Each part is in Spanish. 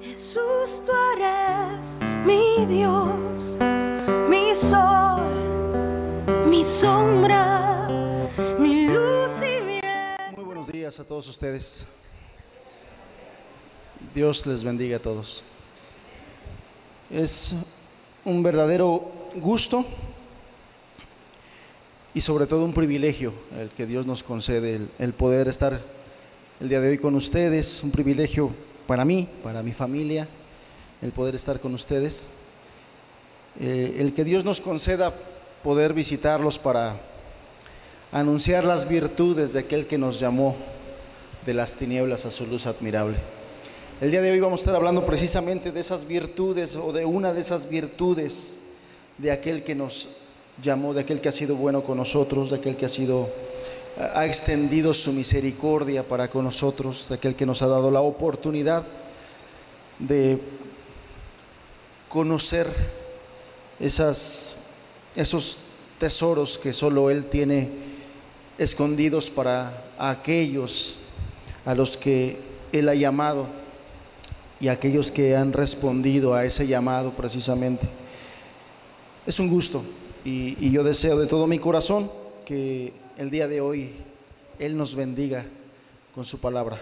Jesús, tú eres mi Dios, mi sol, mi sombra, mi luz y mi... Muy buenos días a todos ustedes. Dios les bendiga a todos. Es un verdadero gusto y sobre todo un privilegio el que Dios nos concede, el poder estar el día de hoy con ustedes. Un privilegio para mí, para mi familia, el poder estar con ustedes. El que Dios nos conceda poder visitarlos para anunciar las virtudes de aquel que nos llamó de las tinieblas a su luz admirable. El día de hoy vamos a estar hablando precisamente de esas virtudes, o de una de esas virtudes de aquel que nos llamó, de aquel que ha sido bueno con nosotros, de aquel que ha extendido su misericordia para con nosotros, de aquel que nos ha dado la oportunidad de conocer esos tesoros que solo Él tiene escondidos para aquellos a los que Él ha llamado y aquellos que han respondido a ese llamado precisamente. Es un gusto y yo deseo de todo mi corazón que el día de hoy Él nos bendiga con su palabra,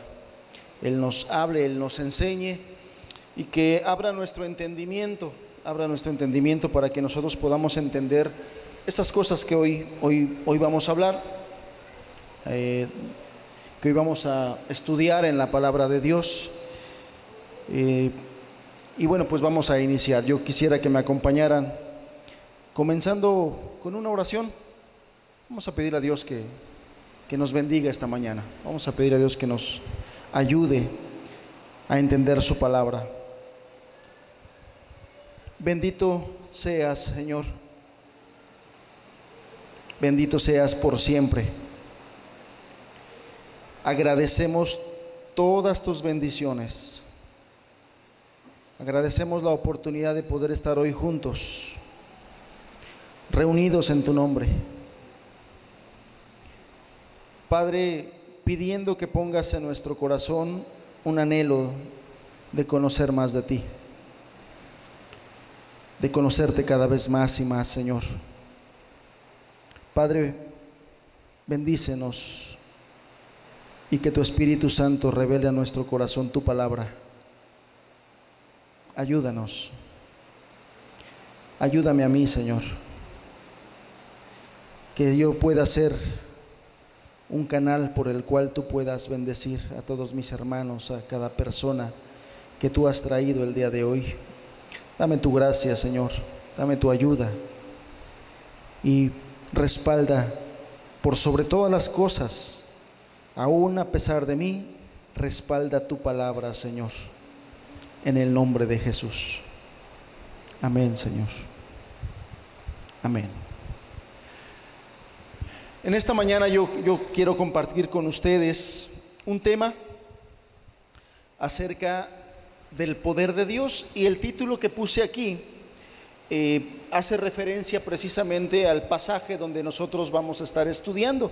Él nos hable, Él nos enseñe y que abra nuestro entendimiento para que nosotros podamos entender estas cosas que hoy vamos a hablar, que hoy vamos a estudiar en la palabra de Dios. Y bueno, pues vamos a iniciar. Yo quisiera que me acompañaran comenzando con una oración. Vamos a pedir a Dios que nos bendiga esta mañana. Vamos a pedir a Dios que nos ayude a entender su palabra. Bendito seas, Señor. Bendito seas por siempre. Agradecemos todas tus bendiciones. Agradecemos la oportunidad de poder estar hoy juntos, reunidos en tu nombre. Padre, pidiendo que pongas en nuestro corazón un anhelo de conocer más de ti, de conocerte cada vez más y más, Señor. Padre, bendícenos y que tu Espíritu Santo revele a nuestro corazón tu palabra. Ayúdanos. Ayúdame a mí, Señor, que yo pueda ser un canal por el cual tú puedas bendecir a todos mis hermanos, a cada persona que tú has traído el día de hoy. Dame tu gracia, Señor, dame tu ayuda y respalda por sobre todas las cosas, aún a pesar de mí, respalda tu palabra, Señor, en el nombre de Jesús. Amén, Señor. Amén. En esta mañana yo quiero compartir con ustedes un tema acerca del poder de Dios, y el título que puse aquí hace referencia precisamente al pasaje donde nosotros vamos a estar estudiando.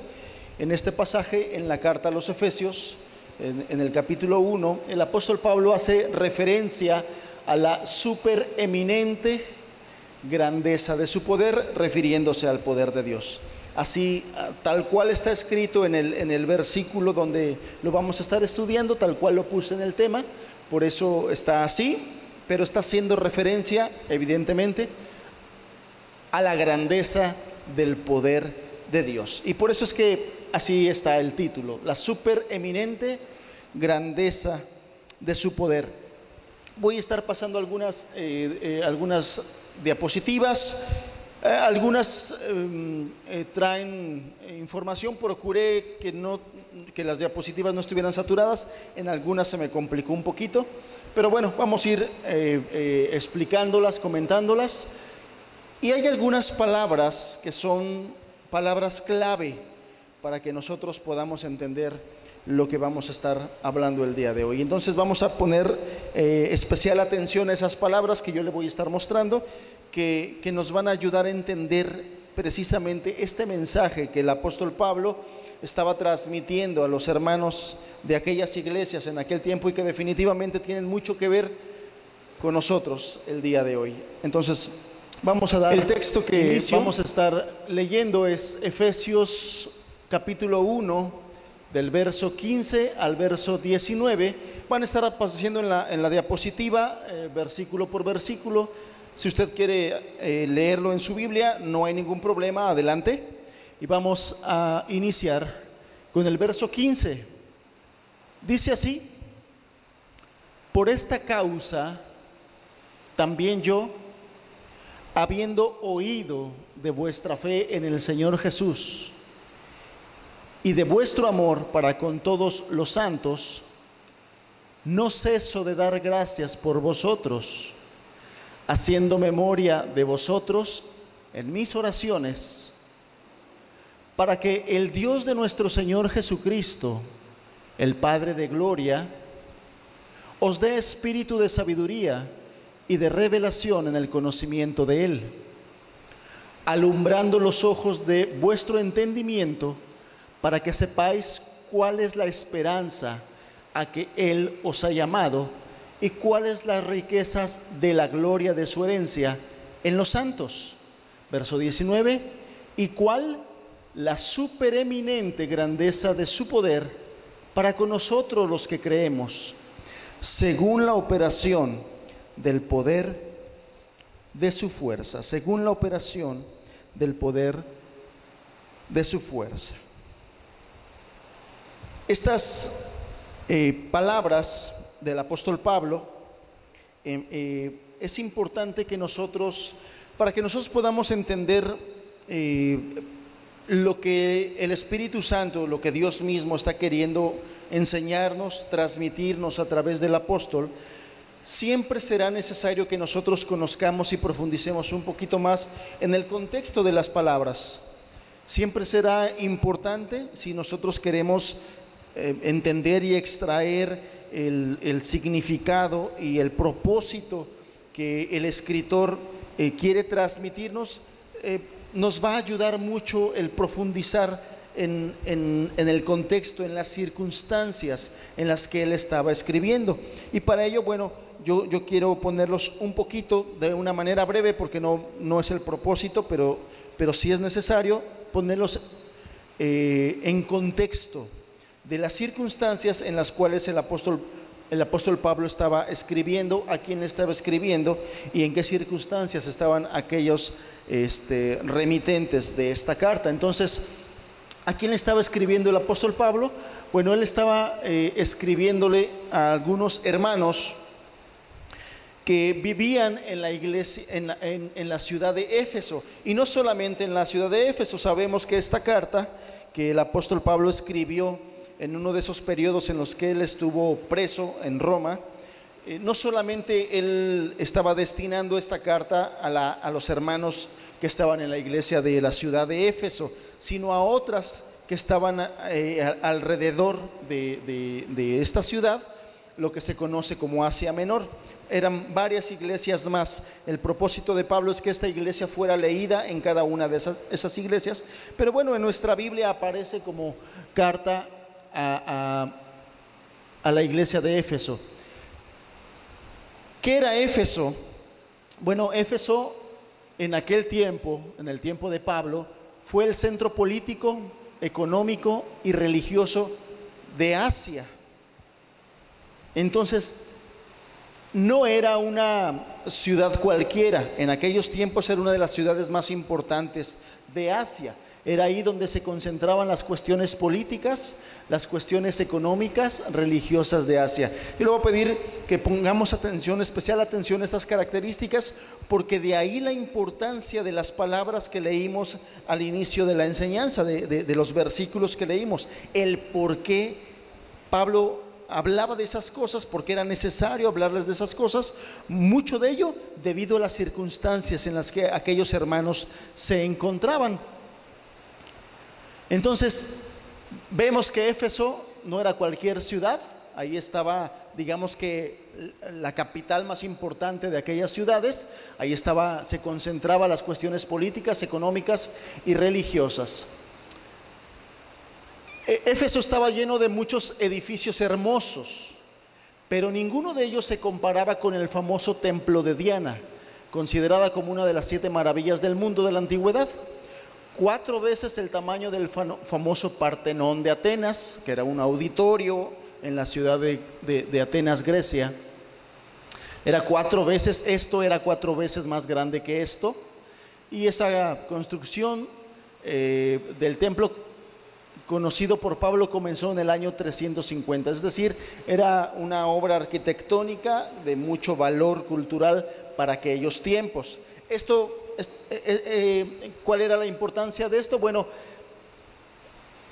En este pasaje, en la carta a los Efesios, en el capítulo 1, el apóstol Pablo hace referencia a la supereminente grandeza de su poder, refiriéndose al poder de Dios. Así, tal cual está escrito en el versículo donde lo vamos a estar estudiando, tal cual lo puse en el tema, por eso está así, pero está haciendo referencia, evidentemente, a la grandeza del poder de Dios. Y por eso es que así está el título, la supereminente grandeza de su poder. Voy a estar pasando algunas diapositivas. Algunas traen información. Procuré que las diapositivas no estuvieran saturadas. En algunas se me complicó un poquito, pero bueno, vamos a ir explicándolas, comentándolas. Y hay algunas palabras que son palabras clave para que nosotros podamos entender lo que vamos a estar hablando el día de hoy. Entonces vamos a poner especial atención a esas palabras que yo le voy a estar mostrando, que nos van a ayudar a entender precisamente este mensaje que el apóstol Pablo estaba transmitiendo a los hermanos de aquellas iglesias en aquel tiempo, y que definitivamente tienen mucho que ver con nosotros el día de hoy. Entonces, vamos a dar el texto que vamos a estar leyendo es Efesios capítulo 1, del verso 15 al verso 19. Van a estar apareciendo en la diapositiva, versículo por versículo. Si usted quiere leerlo en su Biblia, no hay ningún problema, adelante. Y vamos a iniciar con el verso 15. Dice así: por esta causa también yo, habiendo oído de vuestra fe en el Señor Jesús y de vuestro amor para con todos los santos, no ceso de dar gracias por vosotros, haciendo memoria de vosotros en mis oraciones, para que el Dios de nuestro Señor Jesucristo, el Padre de gloria, os dé espíritu de sabiduría y de revelación en el conocimiento de Él, alumbrando los ojos de vuestro entendimiento, para que sepáis cuál es la esperanza a que Él os ha llamado y cuáles las riquezas de la gloria de su herencia en los santos. Verso 19, y cuál la supereminente grandeza de su poder para con nosotros los que creemos, según la operación del poder de su fuerza, según la operación del poder de su fuerza. Estas palabras del apóstol Pablo, es importante que nosotros, para que nosotros podamos entender lo que el Espíritu Santo, lo que Dios mismo está queriendo enseñarnos, transmitirnos a través del apóstol, siempre será necesario que nosotros conozcamos y profundicemos un poquito más en el contexto de las palabras. Siempre será importante, si nosotros queremos entender y extraer el significado y el propósito que el escritor quiere transmitirnos, nos va a ayudar mucho el profundizar en el contexto, en las circunstancias en las que él estaba escribiendo. Y para ello, bueno, yo quiero ponerlos un poquito de una manera breve, porque no es el propósito, pero sí es necesario ponerlos en contexto de las circunstancias en las cuales el apóstol Pablo estaba escribiendo, a quién le estaba escribiendo y en qué circunstancias estaban aquellos remitentes de esta carta. Entonces, ¿a quién le estaba escribiendo el apóstol Pablo? Bueno, él estaba escribiéndole a algunos hermanos que vivían en la iglesia, en la ciudad de Éfeso. Y no solamente en la ciudad de Éfeso, sabemos que esta carta que el apóstol Pablo escribió en uno de esos periodos en los que él estuvo preso en Roma, no solamente él estaba destinando esta carta a los hermanos que estaban en la iglesia de la ciudad de Éfeso, sino a otras que estaban alrededor de esta ciudad, lo que se conoce como Asia Menor. Eran varias iglesias más. El propósito de Pablo es que esta iglesia fuera leída en cada una de esas iglesias, pero bueno, en nuestra Biblia aparece como carta a la iglesia de Éfeso. ¿Qué era Éfeso? Bueno, Éfeso en aquel tiempo, en el tiempo de Pablo, fue el centro político, económico y religioso de Asia. Entonces, no era una ciudad cualquiera. En aquellos tiempos era una de las ciudades más importantes de Asia. Era ahí donde se concentraban las cuestiones políticas, las cuestiones económicas, religiosas de Asia. Yo le voy a pedir que pongamos atención, especial atención a estas características, porque de ahí la importancia de las palabras que leímos al inicio de la enseñanza, de los versículos que leímos. El por qué Pablo hablaba de esas cosas, porque era necesario hablarles de esas cosas, mucho de ello debido a las circunstancias en las que aquellos hermanos se encontraban. Entonces, vemos que Éfeso no era cualquier ciudad. Ahí estaba, digamos que la capital más importante de aquellas ciudades. Ahí se concentraban las cuestiones políticas, económicas y religiosas. Éfeso estaba lleno de muchos edificios hermosos, pero ninguno de ellos se comparaba con el famoso templo de Diana, considerada como una de las 7 maravillas del mundo de la antigüedad. 4 veces el tamaño del famoso Partenón de Atenas, que era un auditorio en la ciudad de Atenas, Grecia. Era 4 veces, esto era 4 veces más grande que esto. Y esa construcción del templo conocido por Pablo comenzó en el año 350, es decir, era una obra arquitectónica de mucho valor cultural para aquellos tiempos. ¿Cuál era la importancia de esto? Bueno,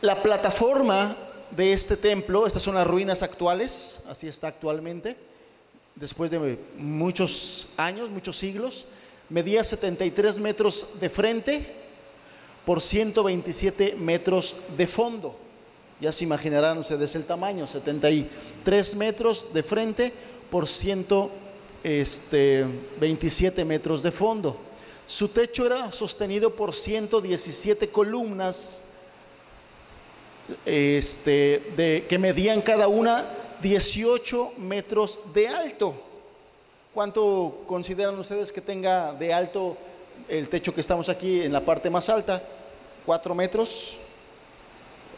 la plataforma de este templo, estas son las ruinas actuales, así está actualmente, después de muchos años, muchos siglos, medía 73 metros de frente por 127 metros de fondo. Ya se imaginarán ustedes el tamaño, 73 metros de frente por 127 metros de fondo. Su techo era sostenido por 117 columnas que medían cada una 18 metros de alto. ¿Cuánto consideran ustedes que tenga de alto el techo que estamos aquí en la parte más alta? 4 metros,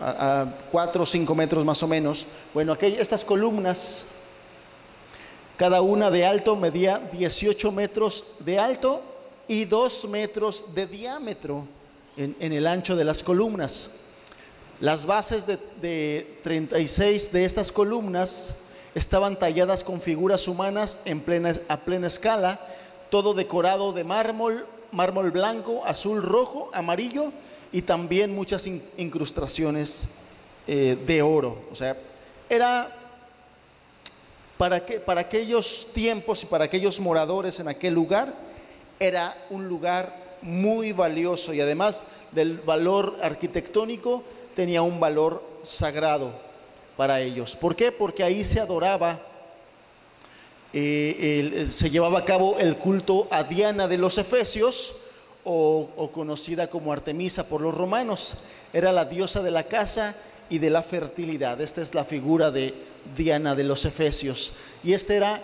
a 4 o 5 metros más o menos. Bueno, estas columnas, cada una de alto medía 18 metros de alto y 2 metros de diámetro en el ancho de las columnas. Las bases de 36 de estas columnas estaban talladas con figuras humanas a plena escala, todo decorado de mármol blanco, azul, rojo, amarillo y también muchas incrustaciones de oro. O sea, era para aquellos tiempos y para aquellos moradores en aquel lugar, era un lugar muy valioso y además del valor arquitectónico tenía un valor sagrado para ellos. ¿Por qué? Porque ahí se adoraba, se llevaba a cabo el culto a Diana de los Efesios, o conocida como Artemisa por los romanos. Era la diosa de la casa y de la fertilidad. Esta es la figura de Diana de los Efesios. Y esta era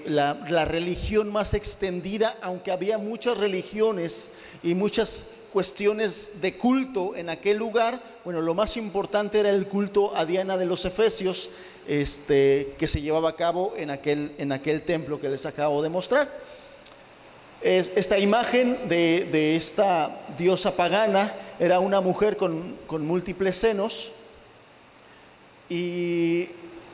la religión más extendida, aunque había muchas religiones y muchas cuestiones de culto en aquel lugar. Bueno, lo más importante era el culto a Diana de los Efesios, que se llevaba a cabo en aquel templo que les acabo de mostrar. Esta imagen de esta diosa pagana era una mujer con múltiples senos y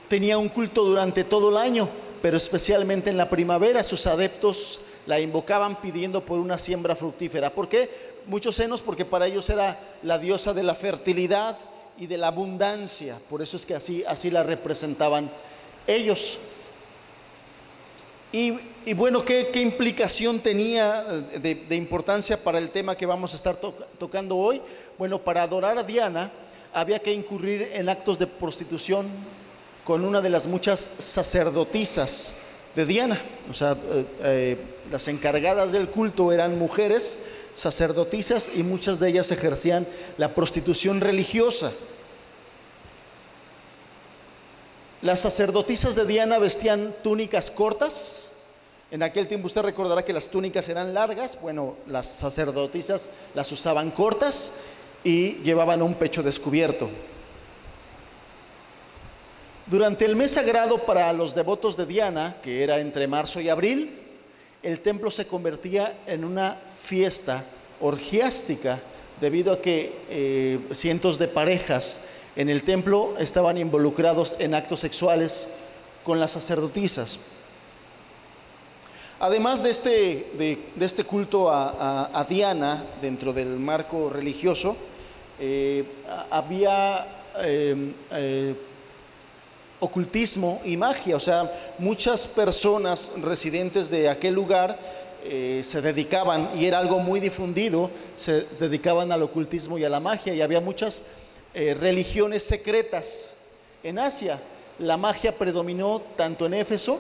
tenía un culto durante todo el año, pero especialmente en la primavera sus adeptos la invocaban pidiendo por una siembra fructífera. ¿Por qué muchos senos? Porque para ellos era la diosa de la fertilidad y de la abundancia. Por eso es que así la representaban ellos. Y bueno, ¿qué implicación tenía de importancia para el tema que vamos a estar tocando hoy? Bueno, para adorar a Diana había que incurrir en actos de prostitución con una de las muchas sacerdotisas de Diana. O sea, las encargadas del culto eran mujeres sacerdotisas y muchas de ellas ejercían la prostitución religiosa. Las sacerdotisas de Diana vestían túnicas cortas. En aquel tiempo usted recordará que las túnicas eran largas. Bueno, las sacerdotisas las usaban cortas y llevaban un pecho descubierto. Durante el mes sagrado para los devotos de Diana, que era entre marzo y abril, el templo se convertía en una fiesta orgiástica, debido a que cientos de parejas en el templo estaban involucrados en actos sexuales con las sacerdotisas. Además de este culto a Diana dentro del marco religioso, había ocultismo y magia. O sea, muchas personas residentes de aquel lugar se dedicaban, y era algo muy difundido, se dedicaban al ocultismo y a la magia, y había muchas religiones secretas. En Asia la magia predominó tanto en Éfeso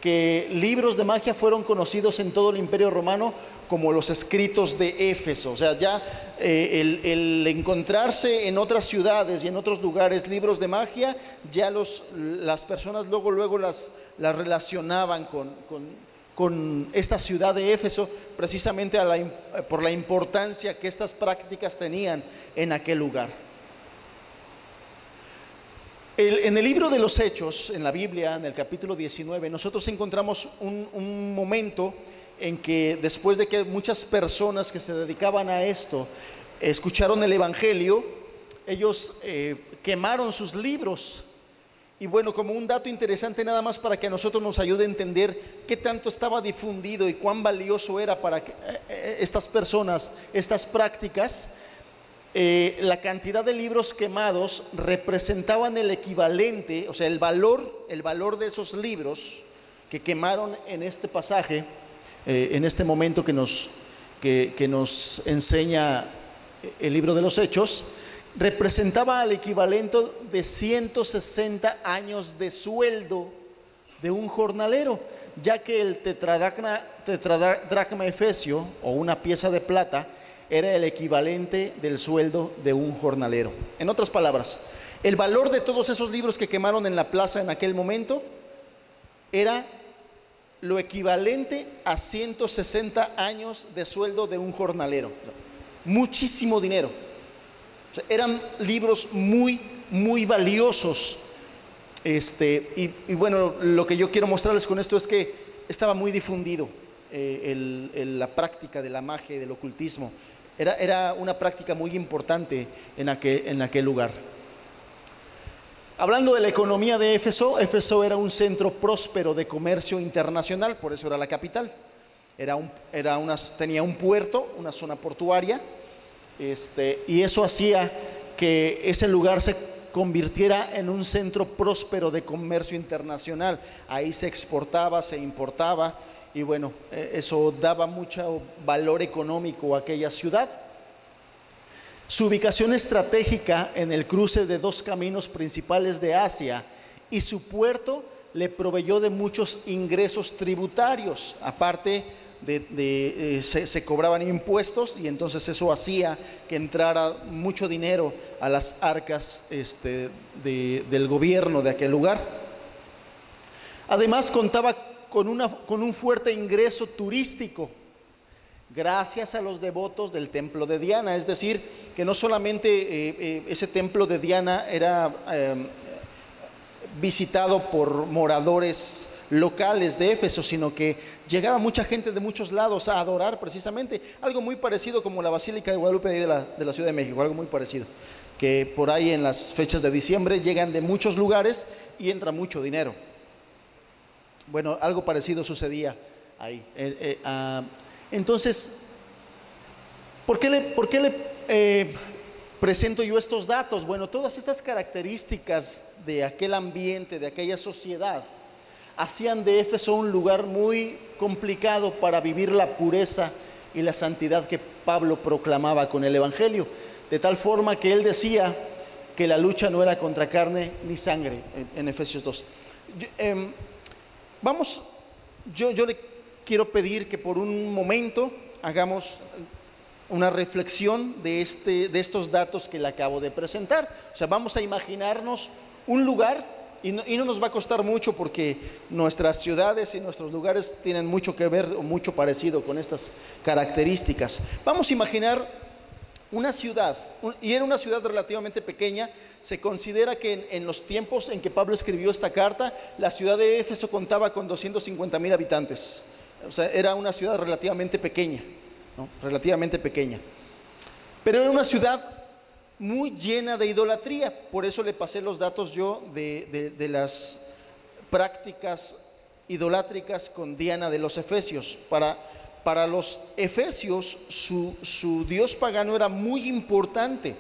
que libros de magia fueron conocidos en todo el Imperio Romano como los escritos de Éfeso. O sea, ya el encontrarse en otras ciudades y en otros lugares libros de magia, ya las personas luego las relacionaban con esta ciudad de Éfeso, precisamente por la importancia que estas prácticas tenían en aquel lugar. En el libro de los Hechos, en la Biblia, en el capítulo 19, nosotros encontramos un momento en que, después de que muchas personas que se dedicaban a esto escucharon el Evangelio, ellos quemaron sus libros. Y bueno, como un dato interesante nada más para que a nosotros nos ayude a entender qué tanto estaba difundido y cuán valioso era para estas personas, estas prácticas, la cantidad de libros quemados representaban el equivalente, o sea, el valor de esos libros que quemaron en este pasaje, en este momento que nos enseña el libro de los Hechos, representaba el equivalente de 160 años de sueldo de un jornalero, ya que el tetradracma efesio, o una pieza de plata, era el equivalente del sueldo de un jornalero. En otras palabras, el valor de todos esos libros que quemaron en la plaza en aquel momento era lo equivalente a 160 años de sueldo de un jornalero. Muchísimo dinero. O sea, eran libros muy, muy valiosos. Y bueno, lo que yo quiero mostrarles con esto es que estaba muy difundido la práctica de la magia y del ocultismo. Era una práctica muy importante en aquel lugar. Hablando de la economía de Éfeso, Éfeso era un centro próspero de comercio internacional, por eso era la capital. Tenía un puerto, una zona portuaria, y eso hacía que ese lugar se convirtiera en un centro próspero de comercio internacional. Ahí se exportaba, se importaba, y bueno, eso daba mucho valor económico a aquella ciudad. Su ubicación estratégica en el cruce de dos caminos principales de Asia y su puerto le proveyó de muchos ingresos tributarios. Aparte se cobraban impuestos, y entonces eso hacía que entrara mucho dinero a las arcas del gobierno de aquel lugar. Además contaba con un fuerte ingreso turístico gracias a los devotos del templo de Diana. Es decir, que no solamente ese templo de Diana era visitado por moradores locales de Éfeso, sino que llegaba mucha gente de muchos lados a adorar precisamente, algo muy parecido como la Basílica de Guadalupe de la Ciudad de México, algo muy parecido, que por ahí en las fechas de diciembre llegan de muchos lugares y entra mucho dinero. Bueno, algo parecido sucedía ahí. Entonces, ¿por qué le presento yo estos datos? Bueno, todas estas características de aquel ambiente, de aquella sociedad, hacían de Éfeso un lugar muy complicado para vivir la pureza y la santidad que Pablo proclamaba con el Evangelio, de tal forma que él decía que la lucha no era contra carne ni sangre, en Efesios 2. Yo le quiero pedir que por un momento hagamos una reflexión de estos datos que le acabo de presentar. O sea, vamos a imaginarnos un lugar, y no nos va a costar mucho, porque nuestras ciudades y nuestros lugares tienen mucho que ver o mucho parecido con estas características. Vamos a imaginar una ciudad, y era una ciudad relativamente pequeña. Se considera que en los tiempos en que Pablo escribió esta carta, la ciudad de Éfeso contaba con 250,000 habitantes. O sea, era una ciudad relativamente pequeña, ¿no? Relativamente pequeña. Pero era una ciudad muy llena de idolatría. Por eso le pasé los datos yo de las prácticas idolátricas con Diana de los Efesios. Para los efesios, su dios pagano era muy importante,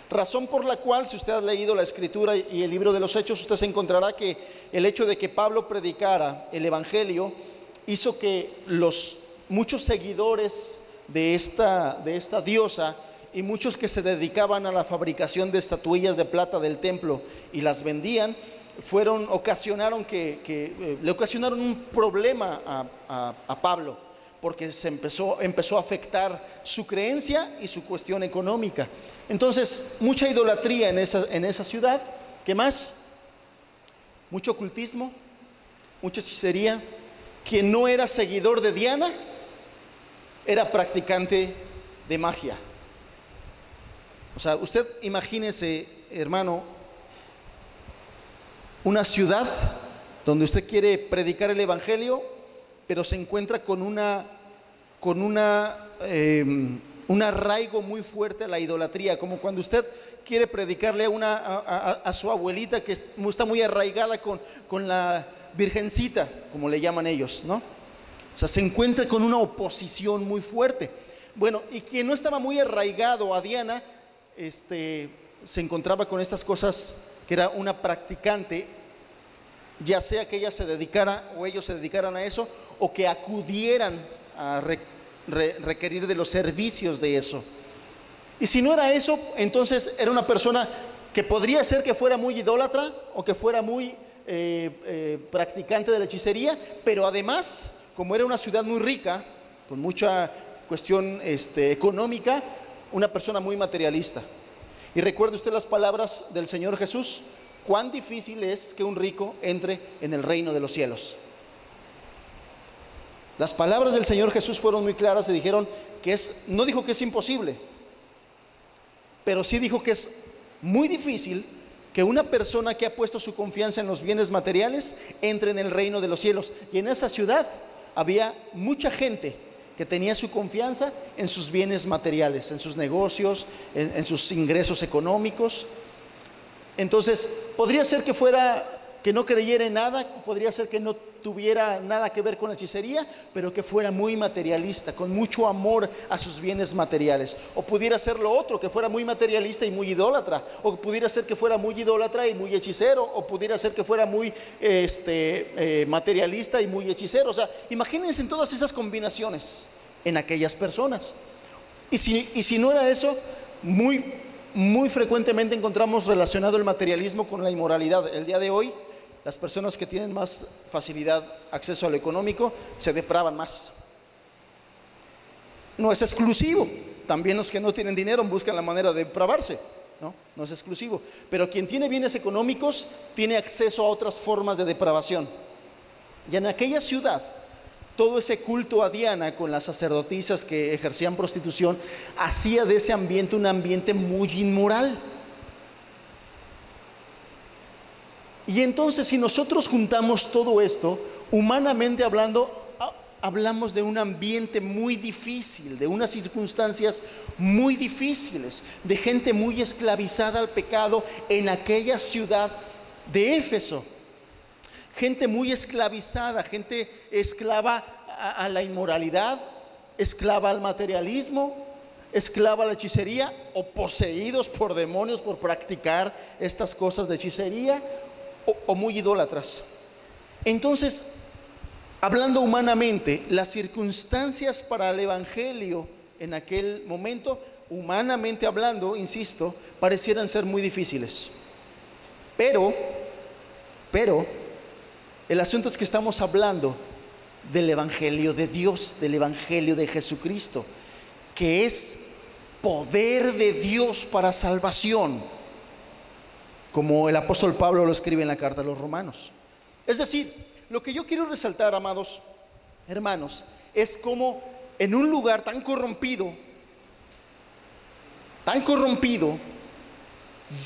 razón por la cual, si usted ha leído la Escritura y el libro de los Hechos, usted se encontrará que el hecho de que Pablo predicara el Evangelio hizo que los muchos seguidores de esta diosa y muchos que se dedicaban a la fabricación de estatuillas de plata del templo y las vendían, le ocasionaron un problema a Pablo, porque empezó a afectar su creencia y su cuestión económica. Entonces, mucha idolatría en esa ciudad. ¿Qué más? Mucho ocultismo, mucha hechicería. Quien no era seguidor de Diana era practicante de magia. O sea, usted imagínese, hermano, una ciudad donde usted quiere predicar el evangelio, pero se encuentra con un arraigo muy fuerte a la idolatría, como cuando usted quiere predicarle a su abuelita que está muy arraigada con la virgencita, como le llaman ellos, ¿no? O sea, se encuentra con una oposición muy fuerte. Bueno, y quien no estaba muy arraigado a Diana, se encontraba con estas cosas, que era una practicante, ya sea que ella se dedicara o ellos se dedicaran a eso, o que acudieran a requerir de los servicios de eso. Y si no era eso, entonces era una persona que podría ser que fuera muy idólatra o que fuera muy practicante de la hechicería, pero además, como era una ciudad muy rica, con mucha cuestión económica, una persona muy materialista. Y recuerde usted las palabras del Señor Jesús: cuán difícil es que un rico entre en el reino de los cielos. Las palabras del Señor Jesús fueron muy claras y dijeron que no dijo que es imposible, pero sí dijo que es muy difícil que una persona que ha puesto su confianza en los bienes materiales entre en el reino de los cielos. Y en esa ciudad había mucha gente que tenía su confianza en sus bienes materiales, en sus negocios, en sus ingresos económicos. Entonces, podría ser que no creyera en nada, podría ser que no tuviera nada que ver con la hechicería, pero que fuera muy materialista, con mucho amor a sus bienes materiales. O pudiera ser lo otro, que fuera muy materialista y muy idólatra. O pudiera ser que fuera muy idólatra y muy hechicero. O pudiera ser que fuera muy materialista y muy hechicero. O sea, imagínense en todas esas combinaciones en aquellas personas. Y si no era eso, muy frecuentemente encontramos relacionado el materialismo con la inmoralidad. El día de hoy, las personas que tienen más facilidad, acceso a lo económico, se depravan más. No es exclusivo. También los que no tienen dinero buscan la manera de depravarse. No es exclusivo. Pero quien tiene bienes económicos tiene acceso a otras formas de depravación. Y en aquella ciudad, todo ese culto a Diana con las sacerdotisas que ejercían prostitución hacía de ese ambiente un ambiente muy inmoral. Y entonces, si nosotros juntamos todo esto, humanamente hablando, hablamos de un ambiente muy difícil, de unas circunstancias muy difíciles, de gente muy esclavizada al pecado en aquella ciudad de Éfeso. Gente muy esclavizada, gente esclava a la inmoralidad, esclava al materialismo, esclava a la hechicería, o poseídos por demonios por practicar estas cosas de hechicería, o muy idólatras. Entonces, hablando humanamente, las circunstancias para el evangelio en aquel momento, humanamente hablando, insisto, parecieran ser muy difíciles. Pero el asunto es que estamos hablando del evangelio de Dios, del evangelio de Jesucristo, que es poder de Dios para salvación, como el apóstol Pablo lo escribe en la carta a los Romanos. Es decir, lo que yo quiero resaltar, amados hermanos, es cómo en un lugar tan corrompido,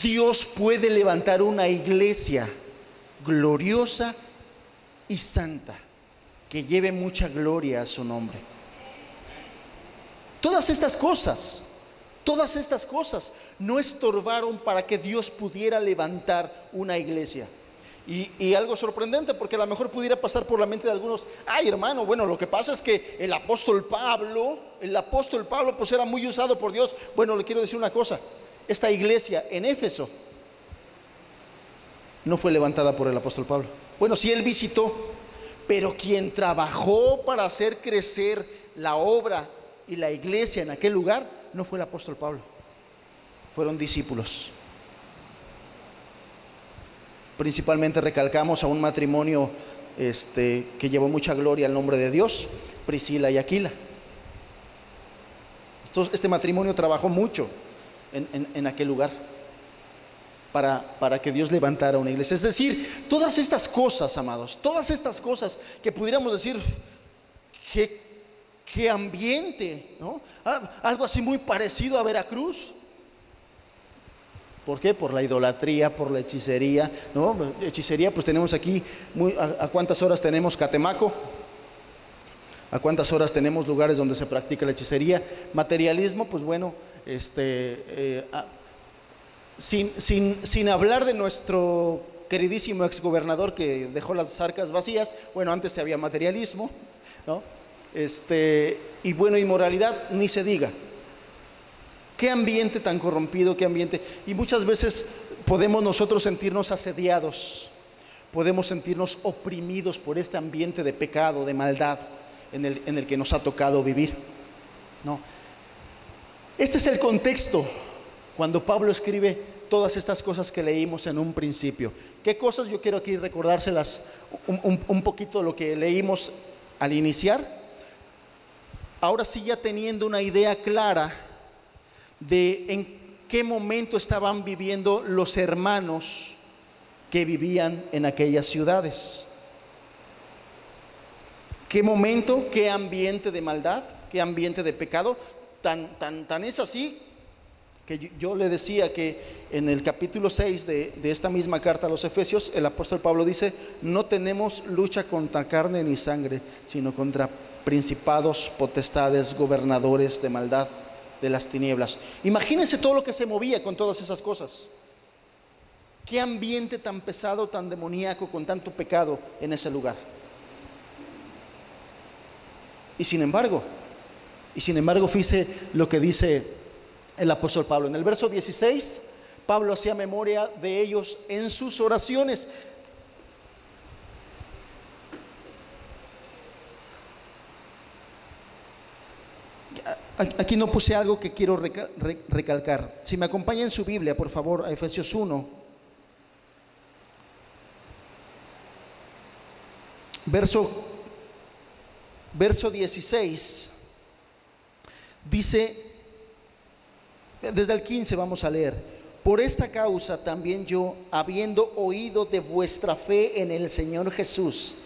Dios puede levantar una iglesia gloriosa y santa, que lleve mucha gloria a su nombre. Todas estas cosas no estorbaron para que Dios pudiera levantar una iglesia. Y algo sorprendente, porque a lo mejor pudiera pasar por la mente de algunos: ay, hermano, bueno, lo que pasa es que el apóstol Pablo pues era muy usado por Dios. Bueno, le quiero decir una cosa: esta iglesia en Éfeso no fue levantada por el apóstol Pablo. Bueno, sí, él visitó, pero quien trabajó para hacer crecer la obra y la iglesia en aquel lugar no fue el apóstol Pablo, fueron discípulos. Principalmente recalcamos a un matrimonio que llevó mucha gloria al nombre de Dios, Priscila y Aquila. Este matrimonio trabajó mucho en aquel lugar para que Dios levantara una iglesia. Es decir, todas estas cosas, amados, todas estas cosas que pudiéramos decir, qué ambiente, ¿no? Algo así muy parecido a Veracruz. ¿Por qué? Por la idolatría, por la hechicería, ¿no? Hechicería, pues tenemos aquí, ¿a cuántas horas tenemos Catemaco? ¿A cuántas horas tenemos lugares donde se practica la hechicería? Materialismo, pues bueno, sin hablar de nuestro queridísimo exgobernador que dejó las arcas vacías. Bueno, antes había materialismo, ¿no? Y bueno, inmoralidad, ni se diga. Qué ambiente tan corrompido, qué ambiente. Y muchas veces podemos nosotros sentirnos asediados, podemos sentirnos oprimidos por este ambiente de pecado, de maldad en el que nos ha tocado vivir, ¿no? Este es el contexto cuando Pablo escribe todas estas cosas que leímos en un principio. ¿Qué cosas? Yo quiero aquí recordárselas un poquito lo que leímos al iniciar. Ahora sí, ya teniendo una idea clara de en qué momento estaban viviendo los hermanos que vivían en aquellas ciudades. ¿Qué momento? ¿Qué ambiente de maldad? ¿Qué ambiente de pecado? Tan es así que yo le decía que en el capítulo 6 de esta misma carta a los Efesios, el apóstol Pablo dice: no tenemos lucha contra carne ni sangre, sino contra principados, potestades, gobernadores de maldad de las tinieblas. Imagínense todo lo que se movía con todas esas cosas. Qué ambiente tan pesado, tan demoníaco, con tanto pecado en ese lugar. Y sin embargo, fíjese lo que dice el apóstol Pablo. En el verso 16, Pablo hacía memoria de ellos en sus oraciones. Aquí no puse algo que quiero recalcar. Si me acompaña en su Biblia, por favor, a Efesios 1, verso 16, dice, desde el 15 vamos a leer: por esta causa también yo, habiendo oído de vuestra fe en el Señor Jesús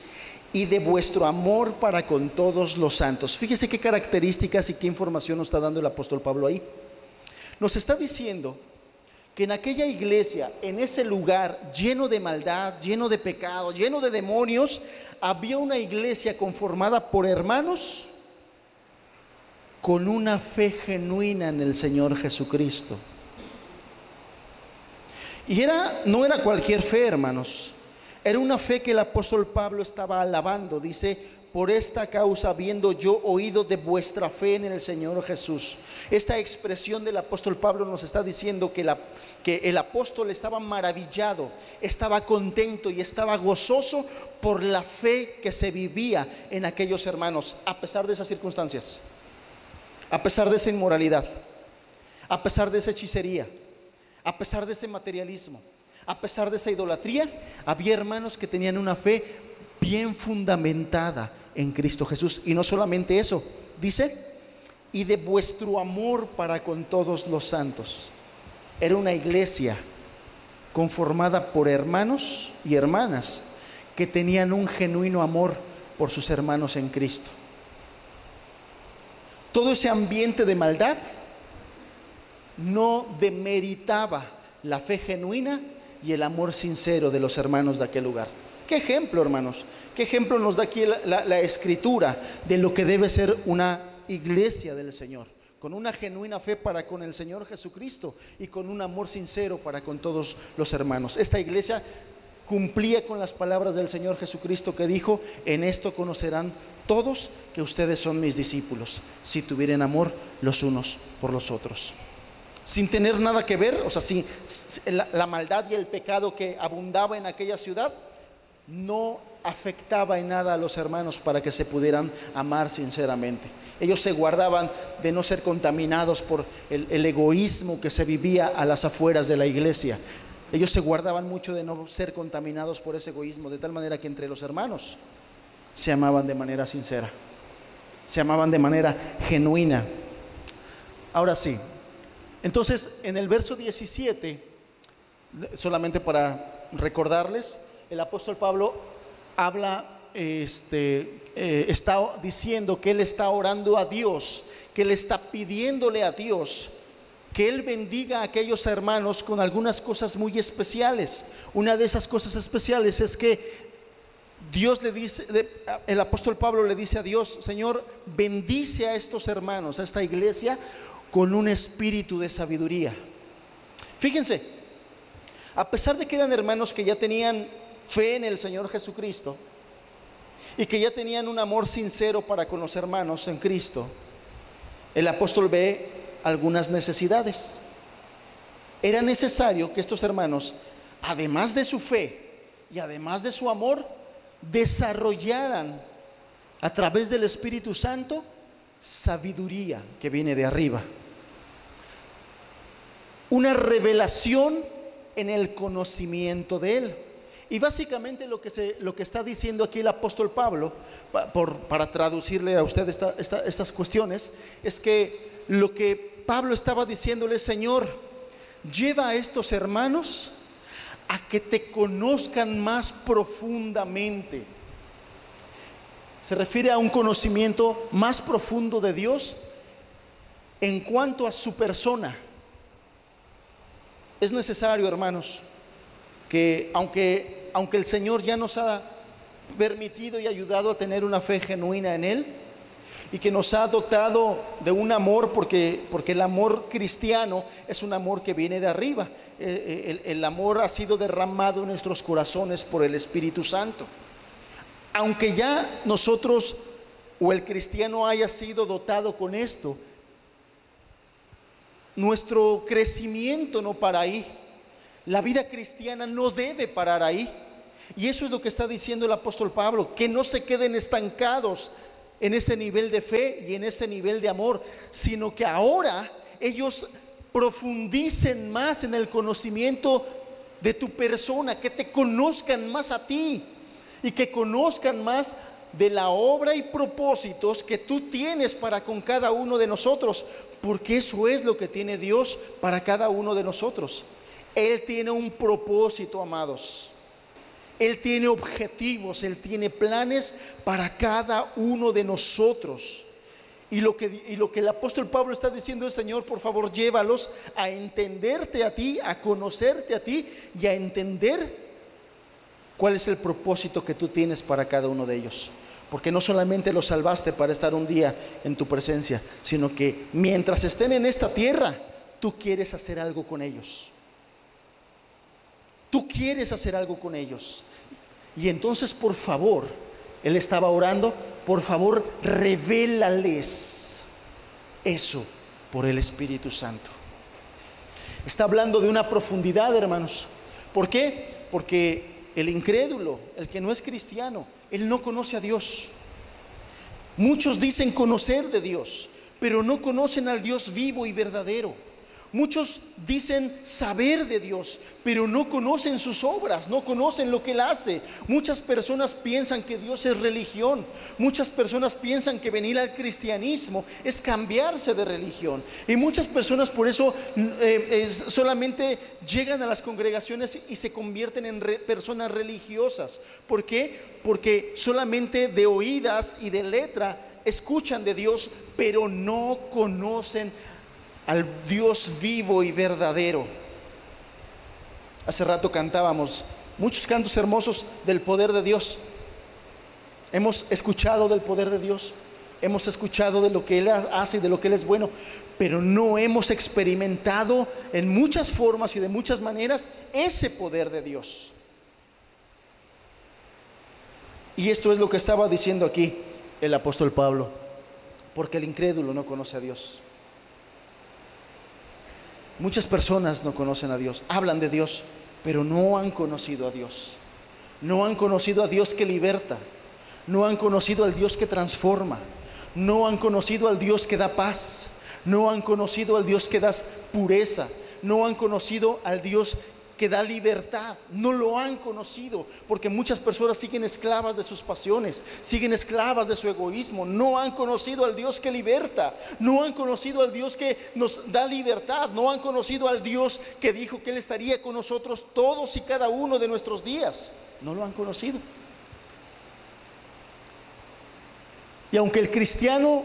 y de vuestro amor para con todos los santos. Fíjese qué características y qué información nos está dando el apóstol Pablo ahí. Nos está diciendo que en aquella iglesia, en ese lugar lleno de maldad, lleno de pecado, lleno de demonios, había una iglesia conformada por hermanos con una fe genuina en el Señor Jesucristo. Y no era cualquier fe, hermanos. Era una fe que el apóstol Pablo estaba alabando. Dice: por esta causa, habiendo yo oído de vuestra fe en el Señor Jesús. Esta expresión del apóstol Pablo nos está diciendo que el apóstol estaba maravillado, estaba contento y estaba gozoso por la fe que se vivía en aquellos hermanos, a pesar de esas circunstancias, a pesar de esa inmoralidad, a pesar de esa hechicería, a pesar de ese materialismo, a pesar de esa idolatría. Había hermanos que tenían una fe bien fundamentada en Cristo Jesús. Y no solamente eso, dice: y de vuestro amor para con todos los santos. Era una iglesia conformada por hermanos y hermanas que tenían un genuino amor por sus hermanos en Cristo. Todo ese ambiente de maldad no demeritaba la fe genuina y el amor sincero de los hermanos de aquel lugar. Qué ejemplo, hermanos, qué ejemplo nos da aquí la Escritura de lo que debe ser una iglesia del Señor, con una genuina fe para con el Señor Jesucristo y con un amor sincero para con todos los hermanos. Esta iglesia cumplía con las palabras del Señor Jesucristo, que dijo: en esto conocerán todos que ustedes son mis discípulos, si tuvieren amor los unos por los otros. Sin tener nada que ver, o sea, la maldad y el pecado que abundaba en aquella ciudad no afectaba en nada a los hermanos para que se pudieran amar sinceramente. Ellos se guardaban de no ser contaminados por el egoísmo que se vivía a las afueras de la iglesia. Ellos se guardaban mucho de no ser contaminados por ese egoísmo, de tal manera que entre los hermanos se amaban de manera sincera, se amaban de manera genuina. Ahora sí, entonces en el verso 17, solamente para recordarles, el apóstol Pablo habla, está diciendo que él está orando a Dios, que él está pidiéndole a Dios que él bendiga a aquellos hermanos con algunas cosas muy especiales. Una de esas cosas especiales es que Dios le dice, el apóstol Pablo le dice a Dios: Señor, bendice a estos hermanos, a esta iglesia, con un espíritu de sabiduría. Fíjense, a pesar de que eran hermanos que ya tenían fe en el Señor Jesucristo y que ya tenían un amor sincero para con los hermanos en Cristo, el apóstol ve algunas necesidades. Era necesario que estos hermanos, además de su fe y además de su amor, desarrollaran a través del Espíritu Santo sabiduría que viene de arriba, una revelación en el conocimiento de Él. Y básicamente lo que está diciendo aquí el apóstol Pablo, para traducirle a usted estas cuestiones, es que lo que Pablo estaba diciéndole: Señor, lleva a estos hermanos a que te conozcan más profundamente. Se refiere a un conocimiento más profundo de Dios en cuanto a su persona. Es necesario, hermanos, que aunque el Señor ya nos ha permitido y ayudado a tener una fe genuina en Él, y que nos ha dotado de un amor, porque el amor cristiano es un amor que viene de arriba. El amor ha sido derramado en nuestros corazones por el Espíritu Santo. Aunque ya nosotros o el cristiano haya sido dotado con esto, nuestro crecimiento no para ahí. La vida cristiana no debe parar ahí. Y eso es lo que está diciendo el apóstol Pablo: que no se queden estancados en ese nivel de fe y en ese nivel de amor, sino que ahora ellos profundicen más en el conocimiento de tu persona, que te conozcan más a ti y que conozcan más de la obra y propósitos que tú tienes para con cada uno de nosotros, porque eso es lo que tiene Dios para cada uno de nosotros. Él tiene un propósito, amados. Él tiene objetivos, Él tiene planes para cada uno de nosotros. Y lo que el apóstol Pablo está diciendo es: Señor, por favor, llévalos a entenderte a ti, a conocerte a ti y a entender cuál es el propósito que tú tienes para cada uno de ellos. Porque no solamente los salvaste para estar un día en tu presencia, sino que mientras estén en esta tierra, tú quieres hacer algo con ellos. Tú quieres hacer algo con ellos. Y entonces, por favor, él estaba orando: por favor, revélales eso por el Espíritu Santo. Está hablando de una profundidad, hermanos. ¿Por qué? Porque el incrédulo, el que no es cristiano, él no conoce a Dios. Muchos dicen conocer de Dios, pero no conocen al Dios vivo y verdadero. Muchos dicen saber de Dios, pero no conocen sus obras, no conocen lo que Él hace. Muchas personas piensan que Dios es religión. Muchas personas piensan que venir al cristianismo es cambiarse de religión. Y muchas personas por eso solamente llegan a las congregaciones y se convierten en personas religiosas. ¿Por qué? Porque solamente de oídas y de letra escuchan de Dios, pero no conocen al Dios vivo y verdadero. Hace rato cantábamos muchos cantos hermosos del poder de Dios. Hemos escuchado del poder de Dios, hemos escuchado de lo que Él hace y de lo que Él es bueno, pero no hemos experimentado en muchas formas y de muchas maneras ese poder de Dios. Y esto es lo que estaba diciendo aquí el apóstol Pablo: porque el incrédulo no conoce a Dios. Muchas personas no conocen a Dios, hablan de Dios, pero no han conocido a Dios. No han conocido a Dios que liberta, no han conocido al Dios que transforma, no han conocido al Dios que da paz, no han conocido al Dios que da pureza, no han conocido al Dios que da libertad. No lo han conocido, porque muchas personas siguen esclavas de sus pasiones, siguen esclavas de su egoísmo. No han conocido al Dios que liberta, no han conocido al Dios que nos da libertad, no han conocido al Dios que dijo que Él estaría con nosotros todos y cada uno de nuestros días. No lo han conocido. Y aunque el cristiano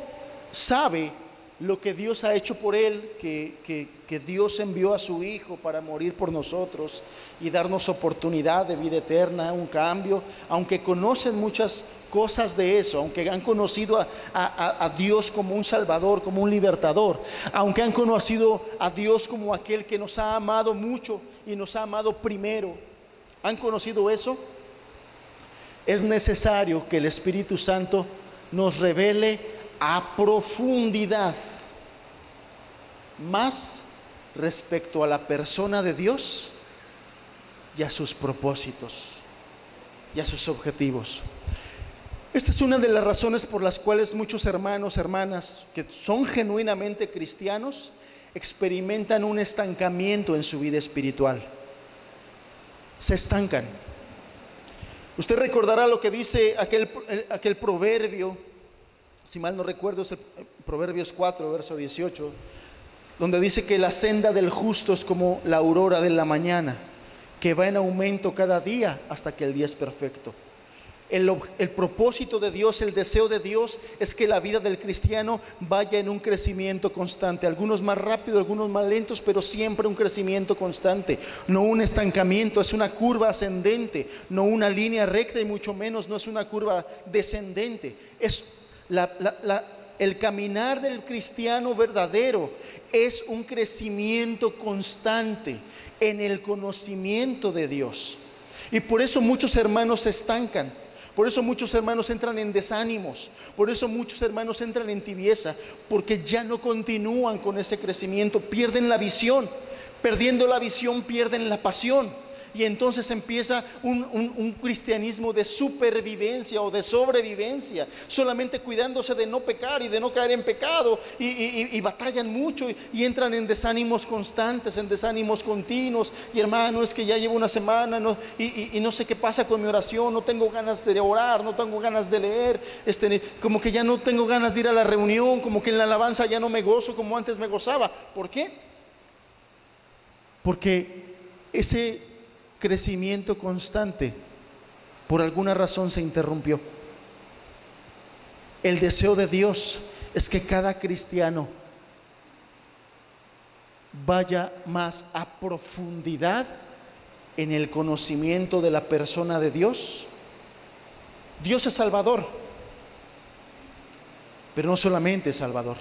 sabe lo que Dios ha hecho por él, que Dios envió a su Hijo para morir por nosotros y darnos oportunidad de vida eterna, un cambio, aunque conocen muchas cosas de eso, aunque han conocido a Dios como un Salvador, como un libertador, aunque han conocido a Dios como aquel que nos ha amado mucho y nos ha amado primero, ¿han conocido eso? Es necesario que el Espíritu Santo nos revele a profundidad más respecto a la persona de Dios y a sus propósitos y a sus objetivos. Esta es una de las razones por las cuales muchos hermanos, hermanas que son genuinamente cristianos experimentan un estancamiento en su vida espiritual. Se estancan. Usted recordará lo que dice aquel proverbio, si mal no recuerdo, es el Proverbios 4, verso 18, donde dice que la senda del justo es como la aurora de la mañana, que va en aumento cada día hasta que el día es perfecto. El propósito de Dios, el deseo de Dios es que la vida del cristiano vaya en un crecimiento constante, algunos más rápido, algunos más lentos, pero siempre un crecimiento constante, no un estancamiento. Es una curva ascendente, no una línea recta, y mucho menos no es una curva descendente. Es el caminar del cristiano verdadero es un crecimiento constante en el conocimiento de Dios. Y por eso muchos hermanos se estancan, por eso muchos hermanos entran en desánimos, por eso muchos hermanos entran en tibieza, porque ya no continúan con ese crecimiento, pierden la visión. Perdiendo la visión pierden la pasión. Y entonces empieza un cristianismo de supervivencia o de sobrevivencia, solamente cuidándose de no pecar y de no caer en pecado, y batallan mucho y entran en desánimos constantes, en desánimos continuos. Y hermano, es que ya llevo una semana y no sé qué pasa con mi oración, no tengo ganas de orar, no tengo ganas de leer, como que ya no tengo ganas de ir a la reunión, como que en la alabanza ya no me gozo como antes me gozaba. ¿Por qué? Porque ese crecimiento constante por alguna razón se interrumpió. El deseo de Dios es que cada cristiano vaya más a profundidad en el conocimiento de la persona de Dios. Dios es Salvador, pero no solamente es Salvador.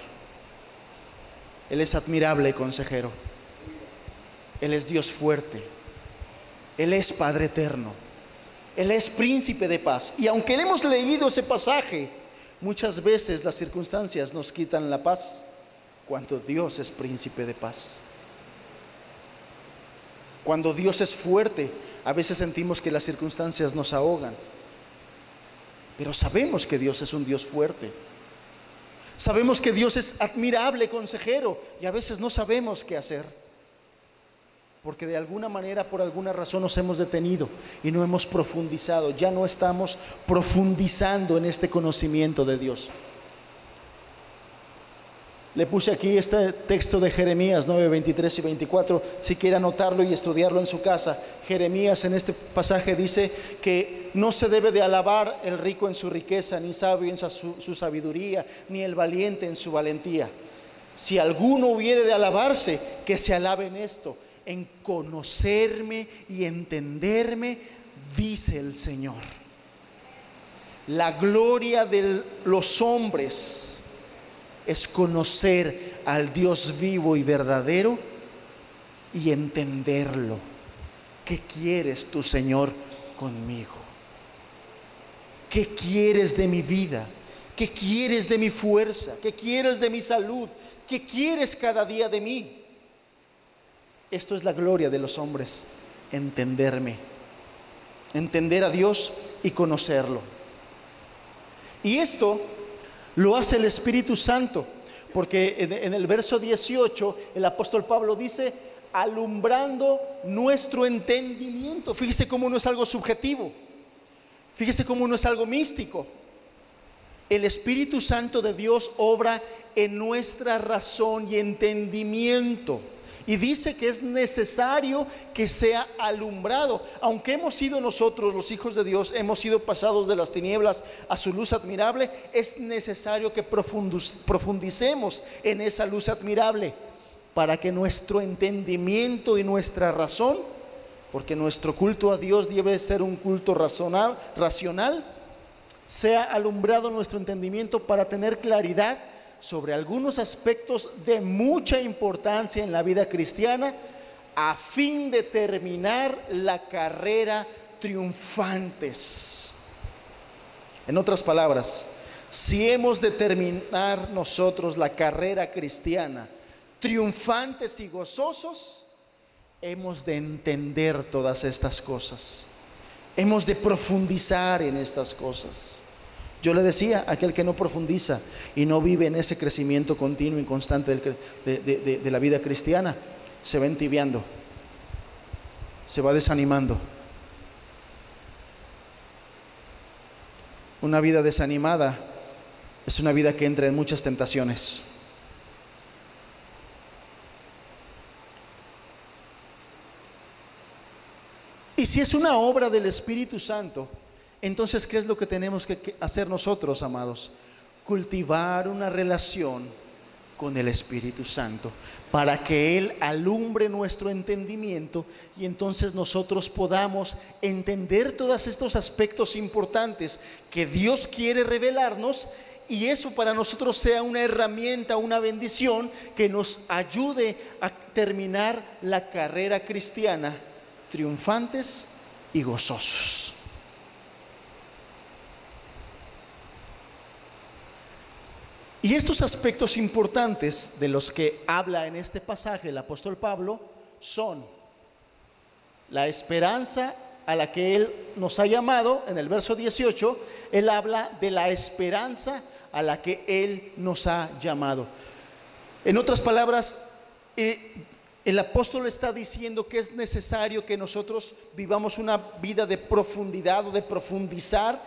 Él es admirable consejero, Él es Dios fuerte, Él es Padre eterno, Él es príncipe de paz. Y aunque le hemos leído ese pasaje, muchas veces las circunstancias nos quitan la paz, cuando Dios es príncipe de paz. Cuando Dios es fuerte, a veces sentimos que las circunstancias nos ahogan, pero sabemos que Dios es un Dios fuerte. Sabemos que Dios es admirable consejero, y a veces no sabemos qué hacer, porque de alguna manera, por alguna razón, nos hemos detenido y no hemos profundizado. Ya no estamos profundizando en este conocimiento de Dios. Le puse aquí este texto de Jeremías 9, 23 y 24, si quiere anotarlo y estudiarlo en su casa. Jeremías en este pasaje dice que no se debe de alabar el rico en su riqueza, ni sabio en su sabiduría, ni el valiente en su valentía. Si alguno hubiere de alabarse, que se alabe en esto: en conocerme y entenderme, dice el Señor. La gloria de los hombres es conocer al Dios vivo y verdadero y entenderlo. ¿Qué quieres tú, Señor, conmigo? ¿Qué quieres de mi vida? ¿Qué quieres de mi fuerza? ¿Qué quieres de mi salud? ¿Qué quieres cada día de mí? Esto es la gloria de los hombres: entenderme, entender a Dios y conocerlo. Y esto lo hace el Espíritu Santo, porque en el verso 18 el apóstol Pablo dice: alumbrando nuestro entendimiento. Fíjese cómo no es algo subjetivo, fíjese cómo no es algo místico. El Espíritu Santo de Dios obra en nuestra razón y entendimiento, y dice que es necesario que sea alumbrado. Aunque hemos sido nosotros, los hijos de Dios, hemos sido pasados de las tinieblas a su luz admirable, es necesario que profundicemos en esa luz admirable, para que nuestro entendimiento y nuestra razón, porque nuestro culto a Dios debe ser un culto racional, sea alumbrado nuestro entendimiento para tener claridad sobre algunos aspectos de mucha importancia en la vida cristiana, a fin de terminar la carrera triunfantes. En otras palabras, si hemos de terminar nosotros la carrera cristiana triunfantes y gozosos, hemos de entender todas estas cosas, hemos de profundizar en estas cosas. Yo le decía, aquel que no profundiza y no vive en ese crecimiento continuo y constante de la vida cristiana, se va entibiando, se va desanimando. Una vida desanimada es una vida que entra en muchas tentaciones. Y si es una obra del Espíritu Santo, entonces, ¿qué es lo que tenemos que hacer nosotros, amados? Cultivar una relación con el Espíritu Santo, para que Él alumbre nuestro entendimiento, y entonces nosotros podamos entender todos estos aspectos importantes que Dios quiere revelarnos, y eso para nosotros sea una herramienta, una bendición que nos ayude a terminar la carrera cristiana triunfantes y gozosos. Y estos aspectos importantes de los que habla en este pasaje el apóstol Pablo son la esperanza a la que Él nos ha llamado. En el verso 18, Él habla de la esperanza a la que Él nos ha llamado. En otras palabras, el apóstol está diciendo que es necesario que nosotros vivamos una vida de profundidad o de profundizar,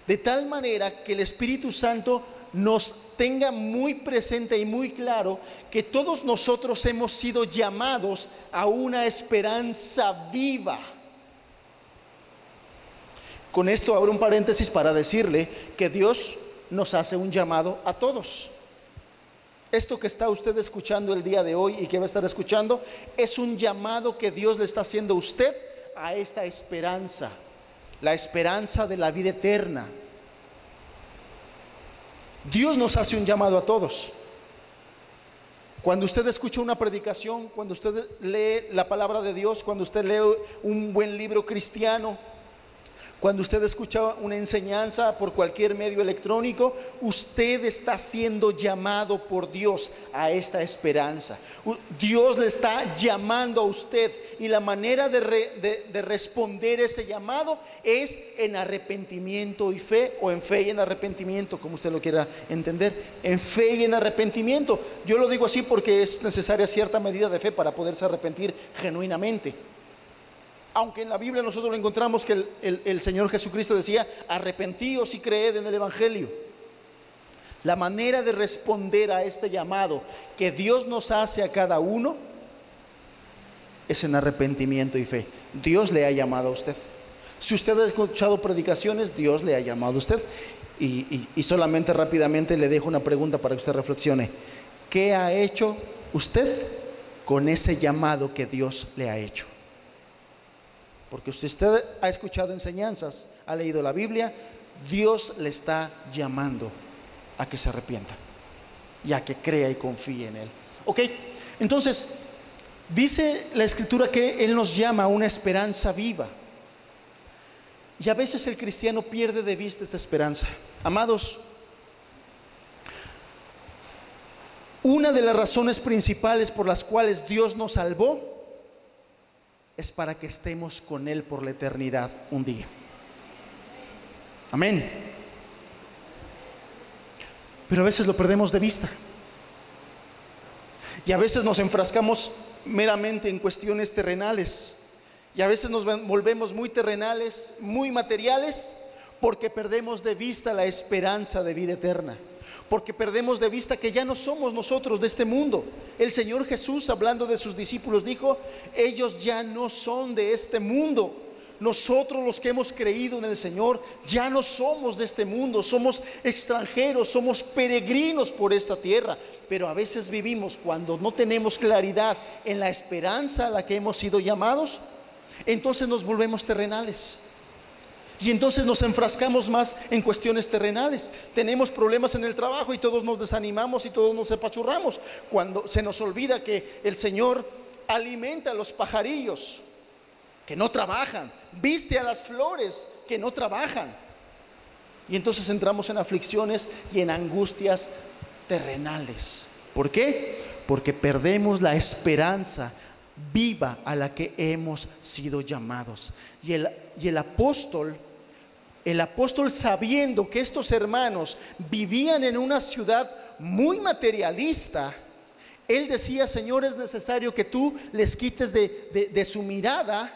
de tal manera que el Espíritu Santo nos tenga muy presente y muy claro que todos nosotros hemos sido llamados a una esperanza viva. Con esto abro un paréntesis para decirle que Dios nos hace un llamado a todos. Esto que está usted escuchando el día de hoy y que va a estar escuchando es un llamado que Dios le está haciendo a usted a esta esperanza, la esperanza de la vida eterna. Dios nos hace un llamado a todos. Cuando usted escucha una predicación, cuando usted lee la palabra de Dios, cuando usted lee un buen libro cristiano, cuando usted escucha una enseñanza por cualquier medio electrónico, usted está siendo llamado por Dios a esta esperanza. Dios le está llamando a usted, y la manera de responder ese llamado es en arrepentimiento y fe, o en fe y en arrepentimiento, como usted lo quiera entender, en fe y en arrepentimiento. Yo lo digo así porque es necesaria cierta medida de fe para poderse arrepentir genuinamente. Aunque en la Biblia nosotros lo encontramos que el Señor Jesucristo decía: arrepentíos y creed en el Evangelio. La manera de responder a este llamado que Dios nos hace a cada uno es en arrepentimiento y fe. Dios le ha llamado a usted. Si usted ha escuchado predicaciones, Dios le ha llamado a usted. Y solamente rápidamente le dejo una pregunta para que usted reflexione. ¿Qué ha hecho usted con ese llamado que Dios le ha hecho? Porque si usted ha escuchado enseñanzas, ha leído la Biblia, Dios le está llamando a que se arrepienta y a que crea y confíe en Él. Ok, entonces dice la Escritura que Él nos llama a una esperanza viva. Y a veces el cristiano pierde de vista esta esperanza. Amados, una de las razones principales por las cuales Dios nos salvó es para que estemos con Él por la eternidad un día. Amén. Pero a veces lo perdemos de vista. Y a veces nos enfrascamos meramente en cuestiones terrenales. Y a veces nos volvemos muy terrenales, muy materiales, porque perdemos de vista la esperanza de vida eterna. Porque perdemos de vista que ya no somos nosotros de este mundo. El Señor Jesús, hablando de sus discípulos, dijo: ellos ya no son de este mundo. Nosotros, los que hemos creído en el Señor, ya no somos de este mundo. Somos extranjeros, somos peregrinos por esta tierra. Pero a veces vivimos, cuando no tenemos claridad en la esperanza a la que hemos sido llamados, entonces nos volvemos terrenales. Y entonces nos enfrascamos más en cuestiones terrenales. Tenemos problemas en el trabajo y todos nos desanimamos y todos nos apachurramos, cuando se nos olvida que el Señor alimenta a los pajarillos que no trabajan, viste a las flores que no trabajan. Y entonces entramos en aflicciones y en angustias terrenales. ¿Por qué? Porque perdemos la esperanza viva a la que hemos sido llamados. Y el apóstol, sabiendo que estos hermanos vivían en una ciudad muy materialista, él decía: Señor, es necesario que tú les quites de su mirada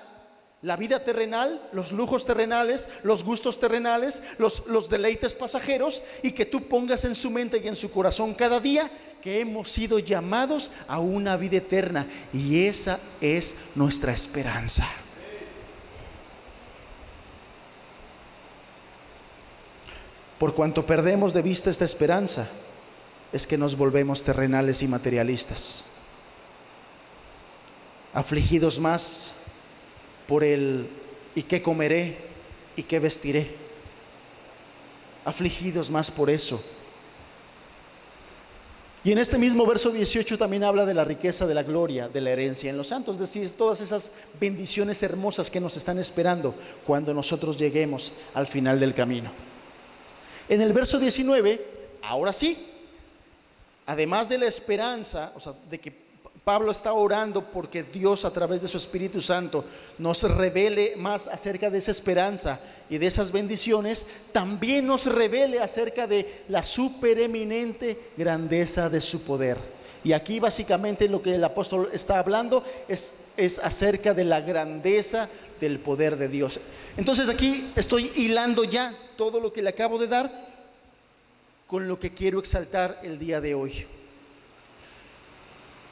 la vida terrenal, los lujos terrenales, los gustos terrenales, los deleites pasajeros, y que tú pongas en su mente y en su corazón cada día que hemos sido llamados a una vida eterna, y esa es nuestra esperanza. Por cuanto perdemos de vista esta esperanza, es que nos volvemos terrenales y materialistas, afligidos más por el ¿y qué comeré? ¿Y qué vestiré? Afligidos más por eso. Y en este mismo verso 18 también habla de la riqueza de la gloria, de la herencia en los santos, es decir, todas esas bendiciones hermosas que nos están esperando cuando nosotros lleguemos al final del camino. En el verso 19, ahora sí, además de la esperanza, o sea, de que Pablo está orando porque Dios, a través de su Espíritu Santo, nos revele más acerca de esa esperanza y de esas bendiciones, también nos revele acerca de la supereminente grandeza de su poder. Y aquí básicamente lo que el apóstol está hablando es acerca de la grandeza del poder de Dios. Entonces aquí estoy hilando ya todo lo que le acabo de dar con lo que quiero exaltar el día de hoy.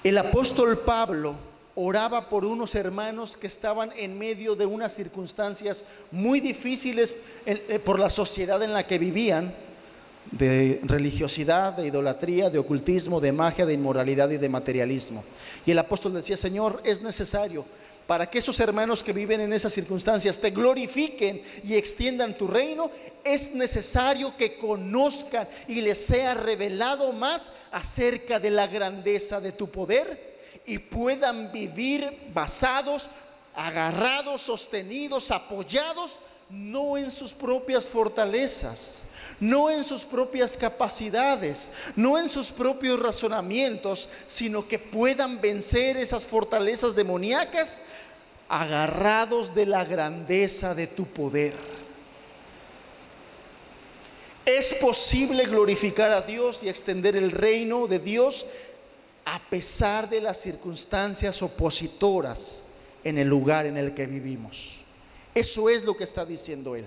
El apóstol Pablo oraba por unos hermanos que estaban en medio de unas circunstancias muy difíciles por la sociedad en la que vivían, de religiosidad, de idolatría, de ocultismo, de magia, de inmoralidad y de materialismo. Y el apóstol decía: Señor, es necesario, para que esos hermanos que viven en esas circunstancias te glorifiquen y extiendan tu reino, es necesario que conozcan y les sea revelado más acerca de la grandeza de tu poder, y puedan vivir basados, agarrados, sostenidos, apoyados, no en sus propias fortalezas, no en sus propias capacidades, no en sus propios razonamientos, sino que puedan vencer esas fortalezas demoníacas agarrados de la grandeza de tu poder. Es posible glorificar a Dios y extender el reino de Dios a pesar de las circunstancias opositoras en el lugar en el que vivimos. Eso es lo que está diciendo él.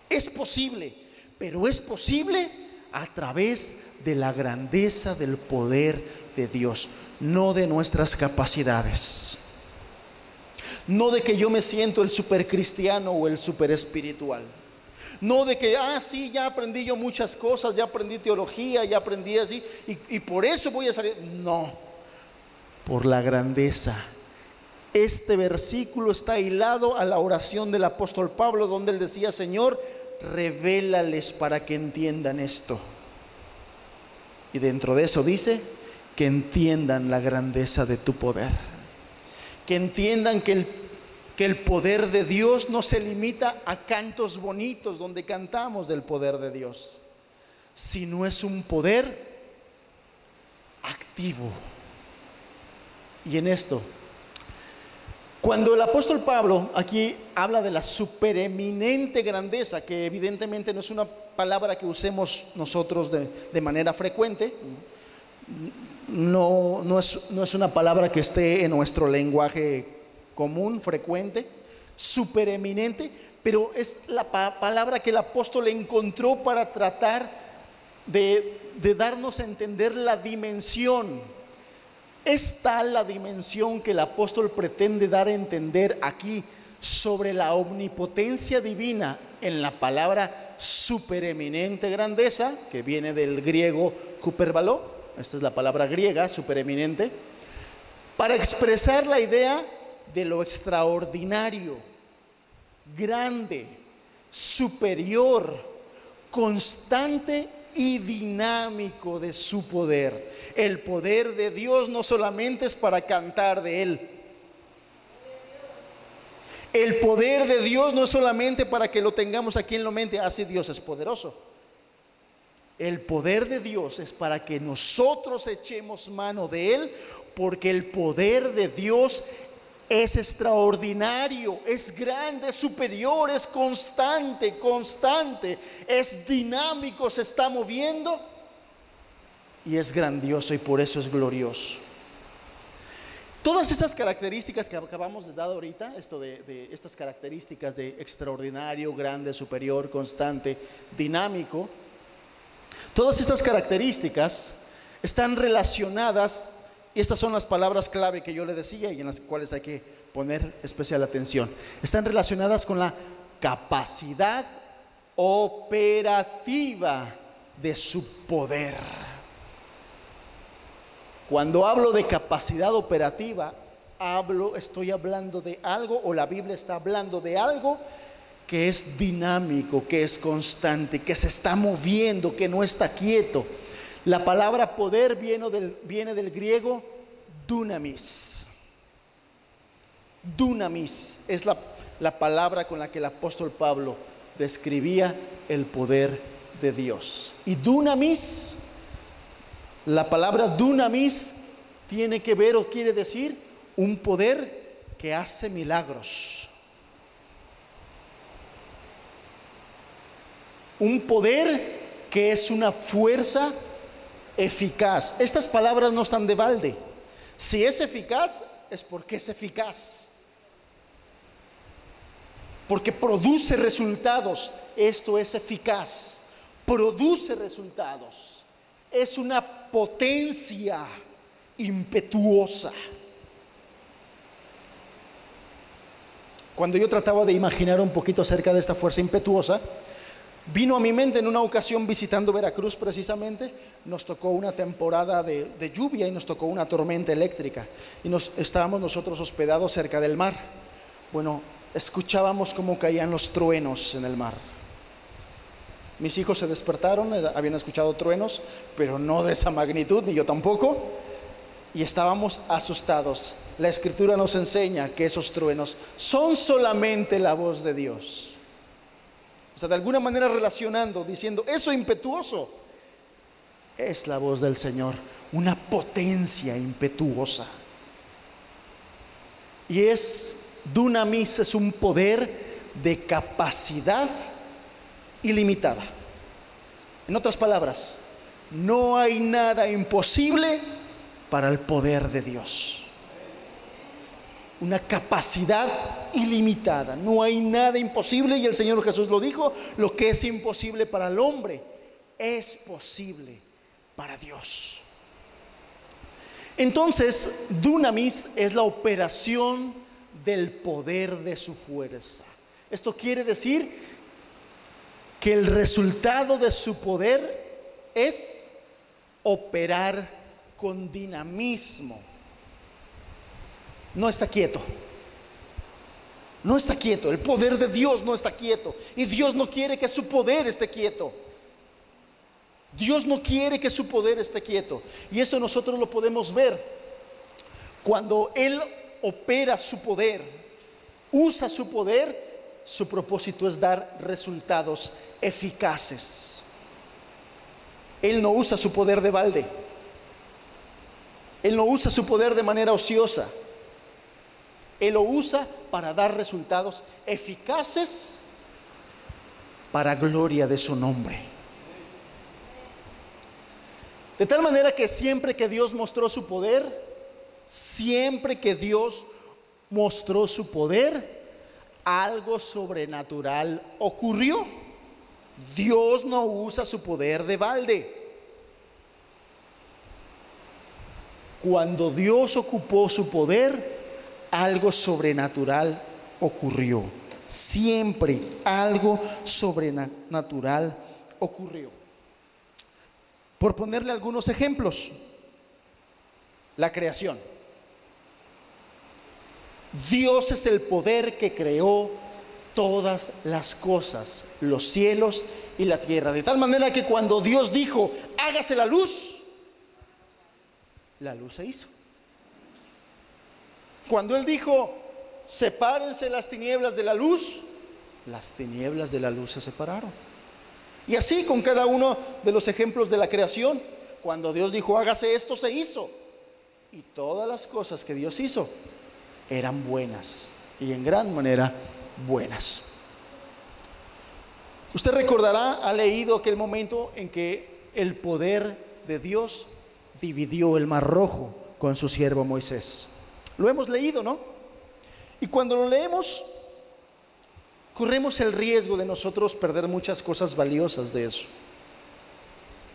Es posible, pero es posible a través de la grandeza del poder de Dios, no de nuestras capacidades, no de que yo me siento el supercristiano o el superespiritual, no de que, sí, ya aprendí yo muchas cosas, ya aprendí teología, ya aprendí así, y por eso voy a salir. No, por la grandeza. Este versículo está hilado a la oración del apóstol Pablo, donde él decía: Señor, revélales para que entiendan esto. Y dentro de eso dice: que entiendan la grandeza de tu poder, que entiendan que el poder de Dios no se limita a cantos bonitos donde cantamos del poder de Dios, sino es un poder activo. Y en esto, cuando el apóstol Pablo aquí habla de la supereminente grandeza, que evidentemente no es una palabra que usemos nosotros de manera frecuente, no es una palabra que esté en nuestro lenguaje común, frecuente, supereminente, pero es la palabra que el apóstol encontró para tratar de darnos a entender la dimensión. Es tal la dimensión que el apóstol pretende dar a entender aquí sobre la omnipotencia divina en la palabra supereminente grandeza, que viene del griego hyperbaló, esta es la palabra griega, supereminente, para expresar la idea de lo extraordinario, grande, superior, constante y dinámico de su poder. El poder de Dios no solamente es para cantar de Él. El poder de Dios no es solamente para que lo tengamos aquí en la mente, así Dios es poderoso. El poder de Dios es para que nosotros echemos mano de Él, porque el poder de Dios es extraordinario, es grande, es superior, es constante, es dinámico, se está moviendo y es grandioso, y por eso es glorioso. Todas estas características que acabamos de dar ahorita, estas características de extraordinario, grande, superior, constante, dinámico, todas estas características están relacionadas, y estas son las palabras clave que yo le decía y en las cuales hay que poner especial atención. Están relacionadas con la capacidad operativa de su poder. Cuando hablo de capacidad operativa, estoy hablando de algo, o la Biblia está hablando de algo que es dinámico, que es constante, que se está moviendo, que no está quieto. La palabra poder viene del griego dunamis. Dunamis es la palabra con la que el apóstol Pablo describía el poder de Dios. Y dunamis, la palabra dunamis tiene que ver o quiere decir un poder que hace milagros. Un poder que es una fuerza eficaz. Estas palabras no están de balde. Si es eficaz, es porque es eficaz, porque produce resultados. Esto es eficaz, produce resultados, es una potencia impetuosa. Cuando yo trataba de imaginar un poquito acerca de esta fuerza impetuosa, vino a mi mente en una ocasión visitando Veracruz precisamente. Nos tocó una temporada de lluvia y nos tocó una tormenta eléctrica, y estábamos nosotros hospedados cerca del mar. Bueno, escuchábamos cómo caían los truenos en el mar. Mis hijos se despertaron, habían escuchado truenos, pero no de esa magnitud, ni yo tampoco, y estábamos asustados. La Escritura nos enseña que esos truenos son solamente la voz de Dios. O sea, de alguna manera relacionando, diciendo, eso impetuoso es la voz del Señor, una potencia impetuosa. Y dunamis, es un poder de capacidad ilimitada. En otras palabras, no hay nada imposible para el poder de Dios. Una capacidad ilimitada, no hay nada imposible, y el Señor Jesús lo dijo: lo que es imposible para el hombre es posible para Dios. Entonces, dunamis es la operación del poder de su fuerza. Esto quiere decir que el resultado de su poder es operar con dinamismo. No está quieto. No está quieto. El poder de Dios no está quieto. Y Dios no quiere que su poder esté quieto. Dios no quiere que su poder esté quieto. Y eso nosotros lo podemos ver cuando Él opera su poder, usa su poder. Su propósito es dar resultados eficaces. Él no usa su poder de balde. Él no usa su poder de manera ociosa. Él lo usa para dar resultados eficaces para gloria de su nombre. De tal manera que siempre que Dios mostró su poder, siempre que Dios mostró su poder, algo sobrenatural ocurrió. Dios no usa su poder de balde. Cuando Dios ocupó su poder, algo sobrenatural ocurrió. Siempre algo sobrenatural ocurrió. Por ponerle algunos ejemplos, la creación. Dios es el poder que creó todas las cosas, los cielos y la tierra. De tal manera que cuando Dios dijo, hágase la luz se hizo. Cuando Él dijo, sepárense las tinieblas de la luz se separaron. Y así con cada uno de los ejemplos de la creación. Cuando Dios dijo, hágase esto, se hizo. Y todas las cosas que Dios hizo eran buenas, y en gran manera buenas. Usted recordará, ha leído aquel momento en que el poder de Dios dividió el Mar Rojo con su siervo Moisés. Lo hemos leído, ¿no? Y cuando lo leemos, corremos el riesgo de nosotros perder muchas cosas valiosas de eso.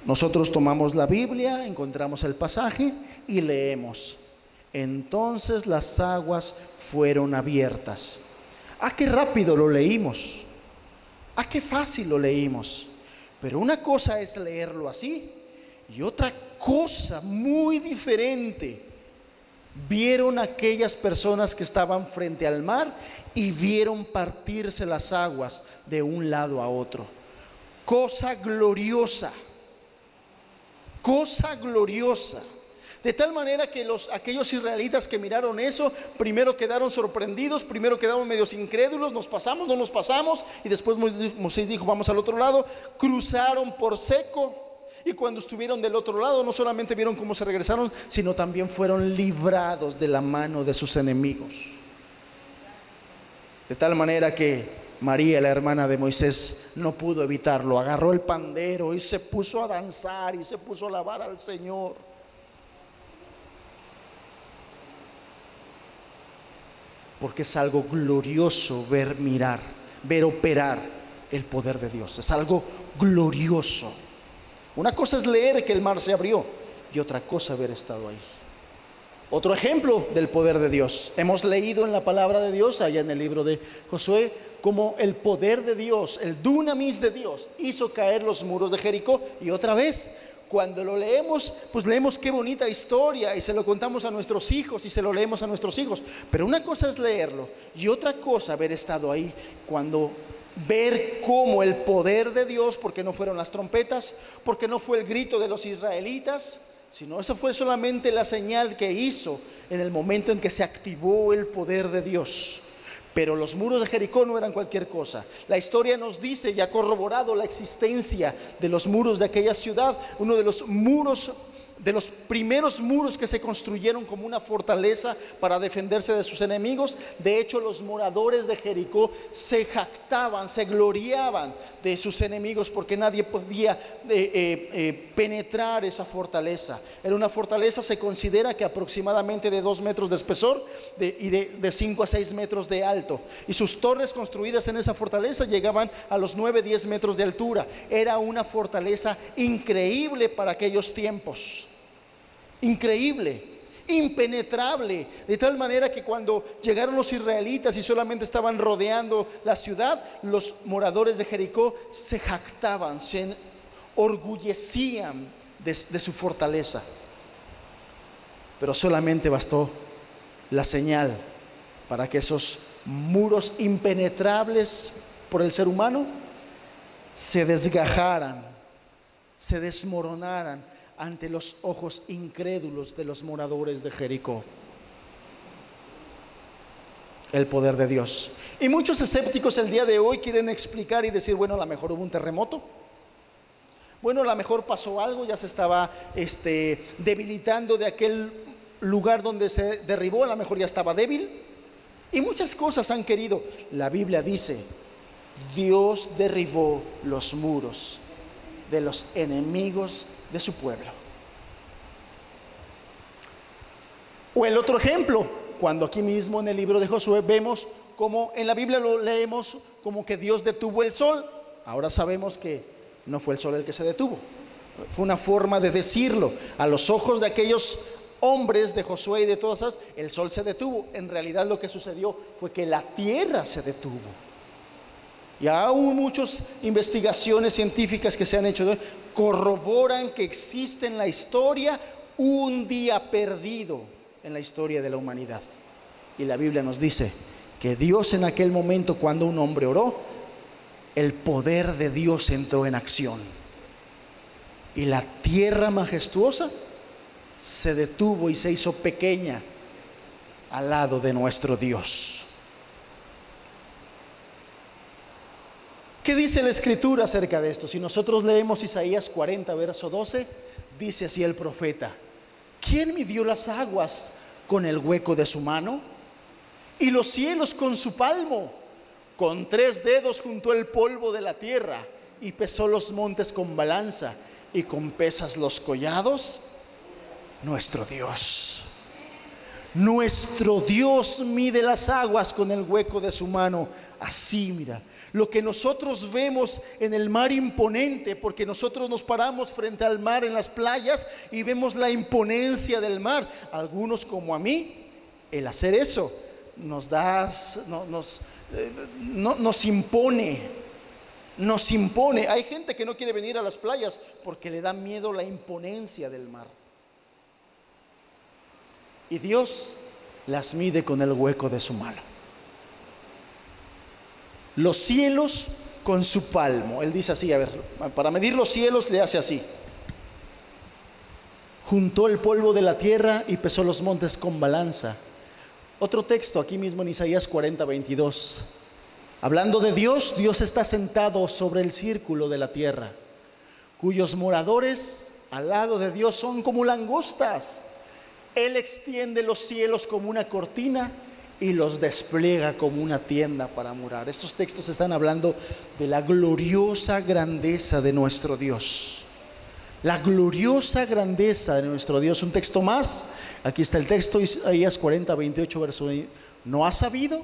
Nosotros tomamos la Biblia, encontramos el pasaje y leemos. Entonces las aguas fueron abiertas. ¡Ah, qué rápido lo leímos! ¡Ah, qué fácil lo leímos! Pero una cosa es leerlo así y otra cosa muy diferente vieron aquellas personas que estaban frente al mar y vieron partirse las aguas de un lado a otro. Cosa gloriosa, cosa gloriosa. De tal manera que aquellos israelitas que miraron eso, primero quedaron sorprendidos, primero quedaron medios incrédulos, nos pasamos, no nos pasamos, y después Moisés dijo, vamos al otro lado. Cruzaron por seco, y cuando estuvieron del otro lado, no solamente vieron cómo se regresaron, sino también fueron librados de la mano de sus enemigos. De tal manera que María, la hermana de Moisés, no pudo evitarlo. Agarró el pandero y se puso a danzar y se puso a alabar al Señor. Porque es algo glorioso ver operar el poder de Dios. Es algo glorioso. Una cosa es leer que el mar se abrió y otra cosa haber estado ahí. Otro ejemplo del poder de Dios. Hemos leído en la palabra de Dios, allá en el libro de Josué, como el poder de Dios, el dunamis de Dios, hizo caer los muros de Jericó. Y otra vez, cuando lo leemos, pues leemos qué bonita historia y se lo contamos a nuestros hijos y se lo leemos a nuestros hijos. Pero una cosa es leerlo y otra cosa haber estado ahí, cuando ver cómo el poder de Dios, porque no fueron las trompetas, porque no fue el grito de los israelitas, sino eso fue solamente la señal que hizo en el momento en que se activó el poder de Dios. Pero los muros de Jericó no eran cualquier cosa. La historia nos dice y ha corroborado la existencia de los muros de aquella ciudad. Uno de los muros, de los primeros muros que se construyeron como una fortaleza para defenderse de sus enemigos. De hecho, los moradores de Jericó se jactaban, se gloriaban de sus enemigos, porque nadie podía penetrar esa fortaleza. Era una fortaleza, se considera que aproximadamente de 2 metros de espesor y de 5 a 6 metros de alto. Y sus torres construidas en esa fortaleza llegaban a los 9-10 metros de altura. Era una fortaleza increíble para aquellos tiempos. Increíble, impenetrable, de tal manera que cuando llegaron los israelitas y solamente estaban rodeando la ciudad, los moradores de Jericó se jactaban, se orgullecían de su fortaleza. Pero solamente bastó la señal para que esos muros impenetrables por el ser humano se desgajaran, se desmoronaran ante los ojos incrédulos de los moradores de Jericó. El poder de Dios. Y muchos escépticos el día de hoy quieren explicar y decir, bueno, a lo mejor hubo un terremoto, bueno, a lo mejor pasó algo, ya se estaba debilitando de aquel lugar donde se derribó, a lo mejor ya estaba débil, y muchas cosas han querido. La Biblia dice, Dios derribó los muros de los enemigos de su pueblo. O el otro ejemplo, cuando aquí mismo en el libro de Josué vemos como en la Biblia lo leemos como que Dios detuvo el sol. Ahora sabemos que no fue el sol el que se detuvo. Fue una forma de decirlo. A los ojos de aquellos hombres de Josué y de todas esas, el sol se detuvo. En realidad lo que sucedió fue que la tierra se detuvo. Y aún muchas investigaciones científicas que se han hecho corroboran que existe en la historia un día perdido en la historia de la humanidad. Y la Biblia nos dice que Dios en aquel momento, cuando un hombre oró, el poder de Dios entró en acción. Y la tierra majestuosa se detuvo y se hizo pequeña al lado de nuestro Dios. ¿Qué dice la Escritura acerca de esto? Si nosotros leemos Isaías 40, verso 12, dice así el profeta: ¿quién midió las aguas con el hueco de su mano? Y los cielos con su palmo. Con 3 dedos juntó el polvo de la tierra y pesó los montes con balanza y con pesas los collados. Nuestro Dios mide las aguas con el hueco de su mano. Así, mira, lo que nosotros vemos en el mar imponente, porque nosotros nos paramos frente al mar en las playas y vemos la imponencia del mar. Algunos, como a mí, el hacer eso nos impone. Hay gente que no quiere venir a las playas porque le da miedo la imponencia del mar. Y Dios las mide con el hueco de su mano. Los cielos con su palmo. Él dice así, a ver, para medir los cielos le hace así. Juntó el polvo de la tierra y pesó los montes con balanza. Otro texto aquí mismo en Isaías 40, 22. Hablando de Dios, Dios está sentado sobre el círculo de la tierra, cuyos moradores al lado de Dios son como langostas. Él extiende los cielos como una cortina y los despliega como una tienda para morar. Estos textos están hablando de la gloriosa grandeza de nuestro Dios. La gloriosa grandeza de nuestro Dios. Un texto más, aquí está el texto, Isaías 40, 28, verso 1. ¿No has sabido?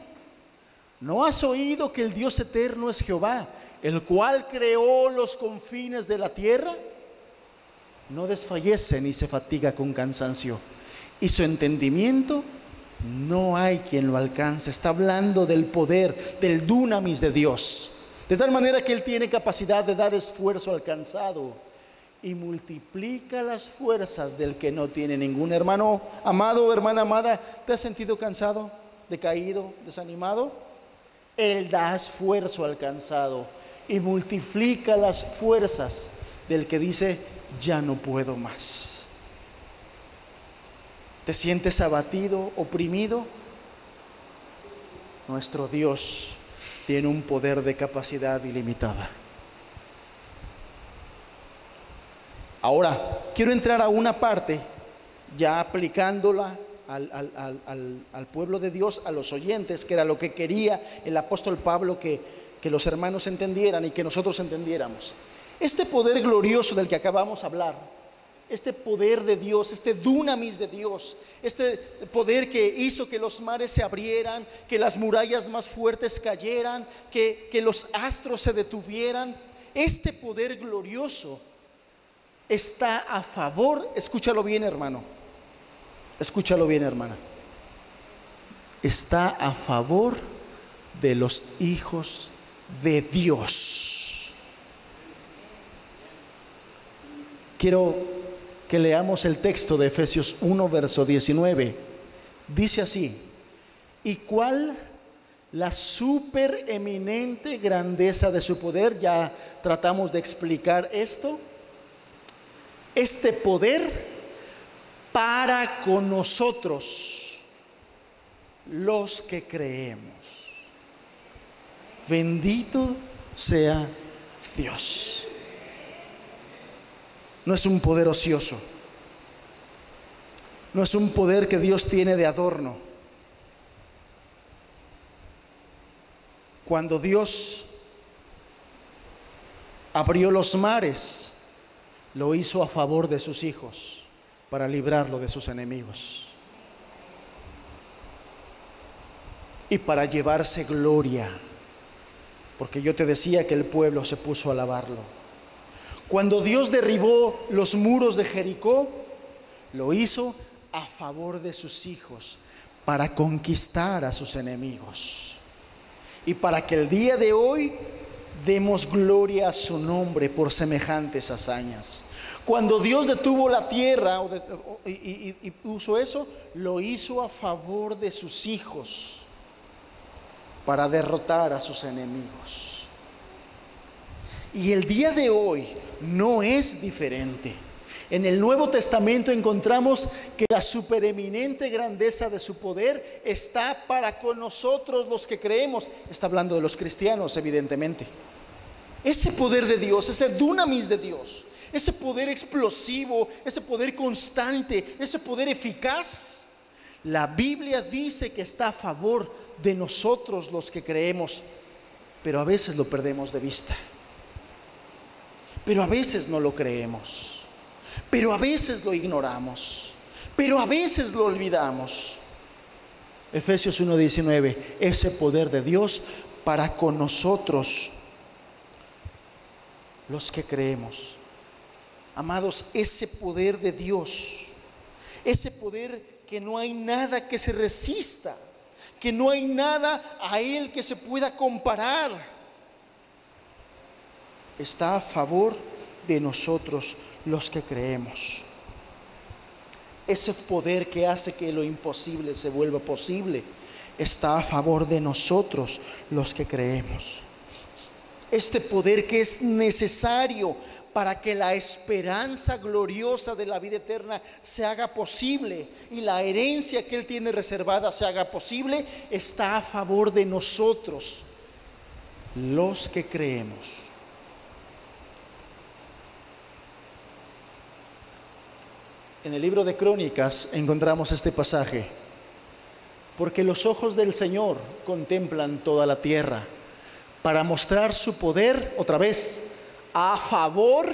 ¿No has oído que el Dios eterno es Jehová, el cual creó los confines de la tierra? No desfallece ni se fatiga con cansancio, y su entendimiento no hay quien lo alcance. Está hablando del poder, del dunamis de Dios, de tal manera que Él tiene capacidad de dar esfuerzo al cansado y multiplica las fuerzas del que no tiene ningún. Hermano amado o hermana amada, ¿te has sentido cansado, decaído, desanimado? Él da esfuerzo al cansado y multiplica las fuerzas del que dice: ya no puedo más. ¿Te sientes abatido, oprimido? Nuestro Dios tiene un poder de capacidad ilimitada. Ahora, quiero entrar a una parte, ya aplicándola al pueblo de Dios, a los oyentes, que era lo que quería el apóstol Pablo que los hermanos entendieran y que nosotros entendiéramos. Este poder glorioso del que acabamos de hablar, este poder de Dios, este dunamis de Dios, este poder que hizo que los mares se abrieran, que las murallas más fuertes cayeran, que los astros se detuvieran, este poder glorioso está a favor, escúchalo bien, hermano, escúchalo bien, hermana, está a favor de los hijos de Dios. Quiero que leamos el texto de Efesios 1, verso 19. Dice así: ¿y cuál la supereminente grandeza de su poder? Ya tratamos de explicar esto. Este poder para con nosotros, los que creemos. Bendito sea Dios. No es un poder ocioso, no es un poder que Dios tiene de adorno. Cuando Dios abrió los mares, lo hizo a favor de sus hijos, para librarlo de sus enemigos. y para llevarse gloria, porque yo te decía que el pueblo se puso a alabarlo. Cuando Dios derribó los muros de Jericó, lo hizo a favor de sus hijos, para conquistar a sus enemigos y para que el día de hoy demos gloria a su nombre por semejantes hazañas. Cuando Dios detuvo la tierra y puso eso, lo hizo a favor de sus hijos para derrotar a sus enemigos. Y el día de hoy no es diferente. En el Nuevo Testamento encontramos que la supereminente grandeza de su poder está para con nosotros los que creemos. Está hablando de los cristianos, evidentemente. Ese poder de Dios, ese dunamis de Dios, ese poder explosivo, ese poder constante, ese poder eficaz, la Biblia dice que está a favor de nosotros los que creemos, pero a veces lo perdemos de vista, pero a veces no lo creemos, pero a veces lo ignoramos, pero a veces lo olvidamos. Efesios 1:19, ese poder de Dios para con nosotros los que creemos. Amados, ese poder de Dios, ese poder que no hay nada que se resista, que no hay nada a Él que se pueda comparar, está a favor de nosotros los que creemos. Ese poder que hace que lo imposible se vuelva posible está a favor de nosotros los que creemos. Este poder que es necesario para que la esperanza gloriosa de la vida eterna se haga posible y la herencia que Él tiene reservada se haga posible, está a favor de nosotros los que creemos. En el libro de Crónicas encontramos este pasaje: porque los ojos del Señor contemplan toda la tierra, para mostrar su poder, otra vez, a favor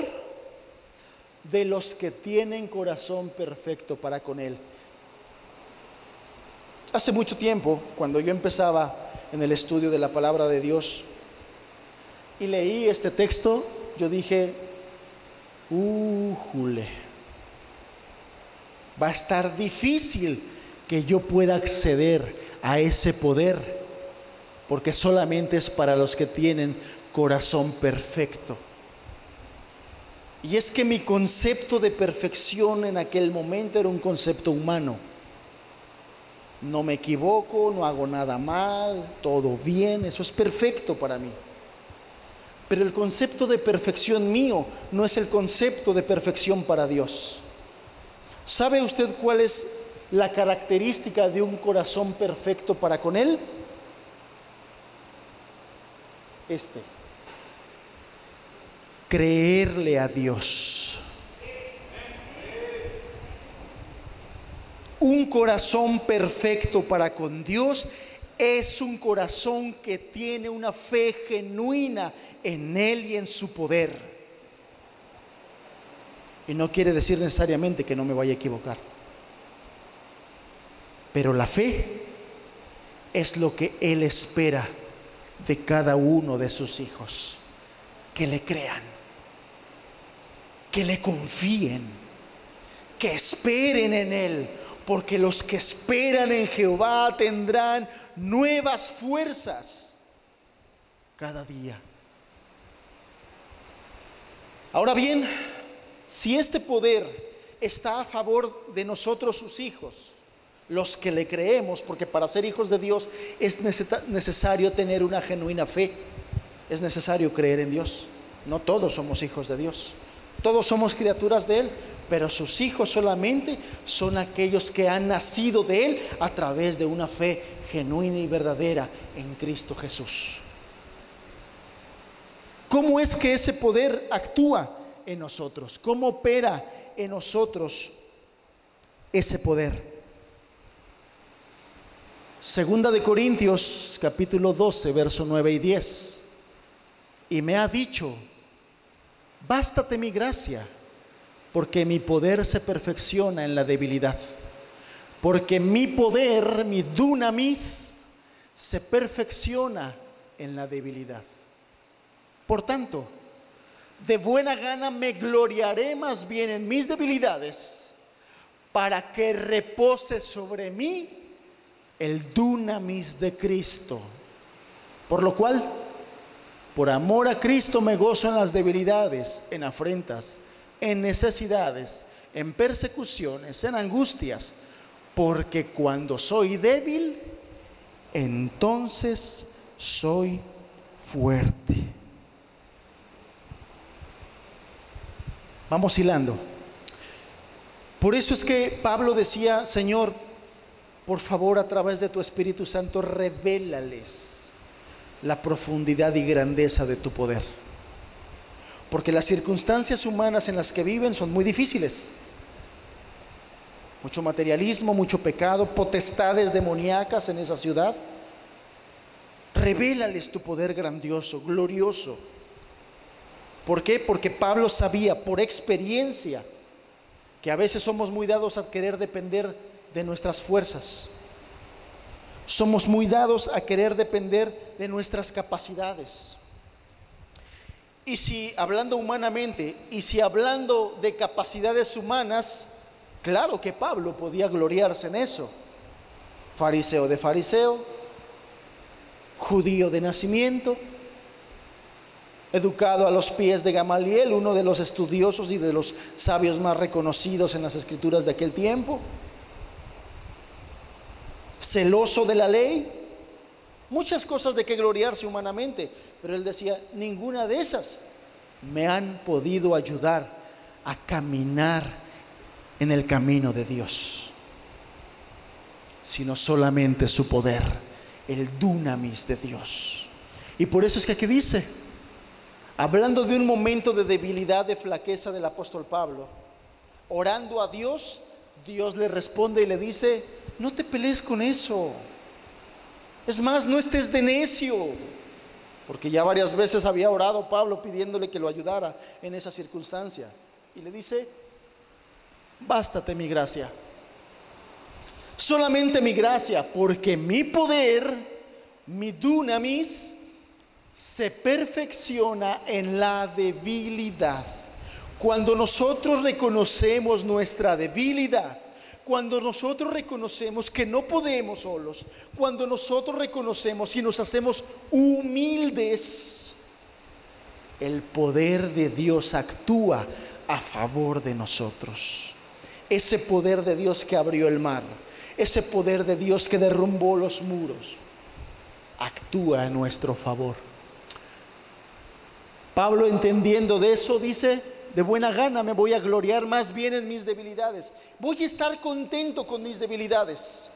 de los que tienen corazón perfecto para con Él. Hace mucho tiempo, cuando yo empezaba en el estudio de la palabra de Dios y leí este texto, yo dije, jule, va a estar difícil que yo pueda acceder a ese poder, porque solamente es para los que tienen corazón perfecto. Y es que mi concepto de perfección en aquel momento era un concepto humano. No me equivoco, no hago nada mal, todo bien, eso es perfecto para mí. Pero el concepto de perfección mío no es el concepto de perfección para Dios. ¿Sabe usted cuál es la característica de un corazón perfecto para con Él? Creerle a Dios. Un corazón perfecto para con Dios es un corazón que tiene una fe genuina en Él y en su poder. Y no quiere decir necesariamente que no me vaya a equivocar, pero la fe es lo que Él espera de cada uno de sus hijos: que le crean, que le confíen, que esperen en Él, porque los que esperan en Jehová tendrán nuevas fuerzas cada día. Ahora bien, si este poder está a favor de nosotros sus hijos, los que le creemos, porque para ser hijos de Dios es necesario tener una genuina fe, es necesario creer en Dios. No todos somos hijos de Dios, todos somos criaturas de Él, pero sus hijos solamente son aquellos que han nacido de Él a través de una fe genuina y verdadera en Cristo Jesús. ¿Cómo es que ese poder actúa en nosotros? ¿Cómo opera en nosotros ese poder? Segunda de Corintios capítulo 12 verso 9 y 10. Y me ha dicho: bástate mi gracia, porque mi poder se perfecciona en la debilidad. Porque mi poder, mi dunamis, se perfecciona en la debilidad. Por tanto, de buena gana me gloriaré más bien en mis debilidades, para que repose sobre mí el dunamis de Cristo. Por lo cual, por amor a Cristo me gozo en las debilidades, en afrentas, en necesidades, en persecuciones, en angustias, porque cuando soy débil, entonces soy fuerte. Vamos hilando. Por eso es que Pablo decía: Señor, por favor, a través de tu Espíritu Santo, revélales la profundidad y grandeza de tu poder. Porque las circunstancias humanas en las que viven son muy difíciles. Mucho materialismo, mucho pecado, potestades demoníacas en esa ciudad. Revélales tu poder grandioso, glorioso. ¿Por qué? Porque Pablo sabía por experiencia que a veces somos muy dados a querer depender de nuestras fuerzas. Somos muy dados a querer depender de nuestras capacidades. Y si hablando humanamente, y si hablando de capacidades humanas, claro que Pablo podía gloriarse en eso. Fariseo de fariseo, judío de nacimiento, educado a los pies de Gamaliel, uno de los estudiosos y de los sabios más reconocidos en las escrituras de aquel tiempo, celoso de la ley, muchas cosas de que gloriarse humanamente, pero él decía: ninguna de esas me han podido ayudar a caminar en el camino de Dios, sino solamente su poder, el dunamis de Dios. Y por eso es que aquí dice, hablando de un momento de debilidad, de flaqueza del apóstol Pablo, orando a Dios, Dios le responde y le dice: no te pelees con eso. Es más, no estés de necio. Porque ya varias veces había orado Pablo pidiéndole que lo ayudara en esa circunstancia. Y le dice: bástate mi gracia. Solamente mi gracia, porque mi poder, mi dunamis, se perfecciona en la debilidad. Cuando nosotros reconocemos nuestra debilidad, cuando nosotros reconocemos que no podemos solos, cuando nosotros reconocemos y nos hacemos humildes, el poder de Dios actúa a favor de nosotros. Ese poder de Dios que abrió el mar, ese poder de Dios que derrumbó los muros, actúa a nuestro favor. Pablo, entendiendo de eso, dice: de buena gana me voy a gloriar más bien en mis debilidades. Voy a estar contento con mis debilidades,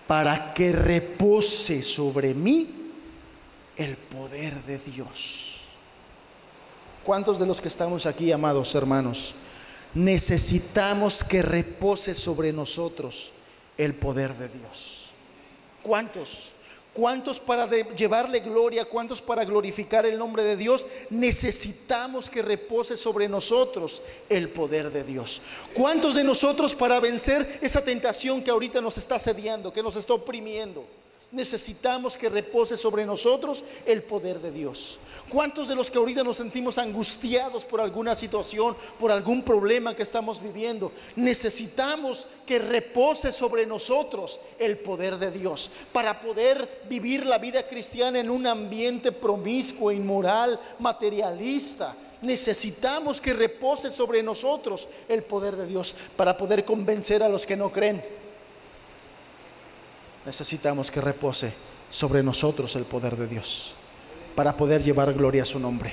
para que repose sobre mí el poder de Dios. ¿Cuántos de los que estamos aquí, amados hermanos, necesitamos que repose sobre nosotros el poder de Dios? ¿Cuántos? ¿Cuántos para llevarle gloria? ¿Cuántos para glorificar el nombre de Dios? Necesitamos que repose sobre nosotros el poder de Dios. ¿Cuántos de nosotros para vencer esa tentación que ahorita nos está asediando, que nos está oprimiendo? Necesitamos que repose sobre nosotros el poder de Dios. ¿Cuántos de los que ahorita nos sentimos angustiados por alguna situación, por algún problema que estamos viviendo? Necesitamos que repose sobre nosotros el poder de Dios para poder vivir la vida cristiana en un ambiente promiscuo, inmoral, materialista. Necesitamos que repose sobre nosotros el poder de Dios para poder convencer a los que no creen. Necesitamos que repose sobre nosotros el poder de Dios para poder llevar gloria a su nombre,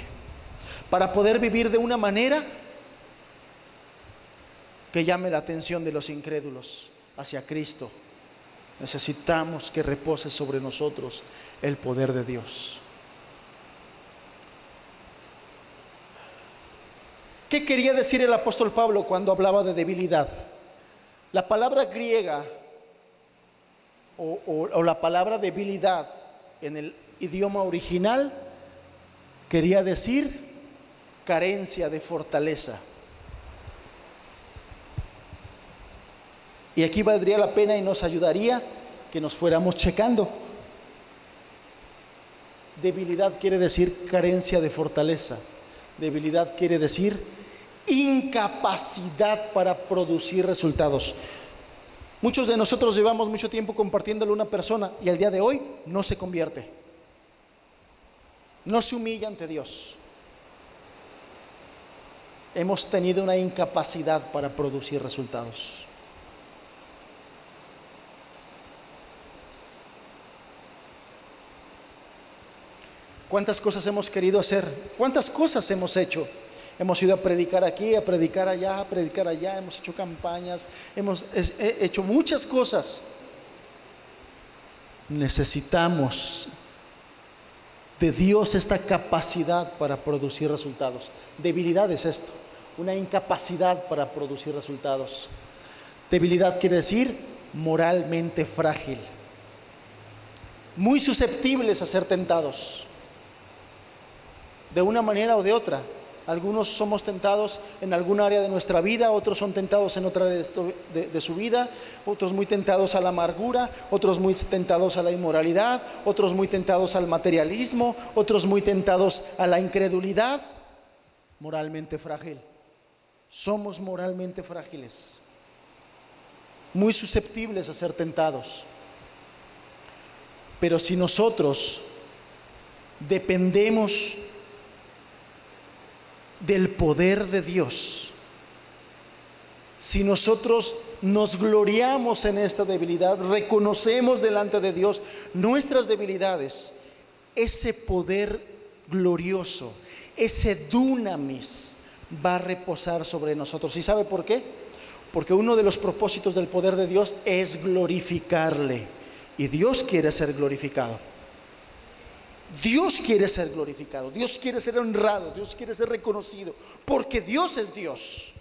para poder vivir de una manera que llame la atención de los incrédulos hacia Cristo. Necesitamos que repose sobre nosotros el poder de Dios. ¿Qué quería decir el apóstol Pablo cuando hablaba de debilidad? La palabra griega o la palabra debilidad en el idioma original quería decir carencia de fortaleza. Y aquí valdría la pena y nos ayudaría que nos fuéramos checando. Debilidad quiere decir carencia de fortaleza. Debilidad quiere decir incapacidad para producir resultados. Muchos de nosotros llevamos mucho tiempo compartiéndole a una persona y al día de hoy no se convierte. No se humilla ante Dios. Hemos tenido una incapacidad para producir resultados. ¿Cuántas cosas hemos querido hacer? ¿Cuántas cosas hemos hecho? Hemos ido a predicar aquí, a predicar allá, a predicar allá. Hemos hecho campañas, hemos hecho muchas cosas. Necesitamos de Dios esta capacidad para producir resultados. Debilidad es esto, una incapacidad para producir resultados. Debilidad quiere decir moralmente frágil, muy susceptibles a ser tentados, de una manera o de otra. Algunos somos tentados en algún área de nuestra vida, otros son tentados en otra área de su vida, otros muy tentados a la amargura, otros muy tentados a la inmoralidad, otros muy tentados al materialismo, otros muy tentados a la incredulidad. Moralmente frágil. Somos moralmente frágiles, muy susceptibles a ser tentados. Pero si nosotros dependemos del poder de Dios, si nosotros nos gloriamos en esta debilidad, reconocemos delante de Dios nuestras debilidades, ese poder glorioso, ese dunamis va a reposar sobre nosotros. ¿Y sabe por qué? Porque uno de los propósitos del poder de Dios es glorificarle, y Dios quiere ser glorificado. Dios quiere ser glorificado, Dios quiere ser honrado, Dios quiere ser reconocido, porque Dios es Dios,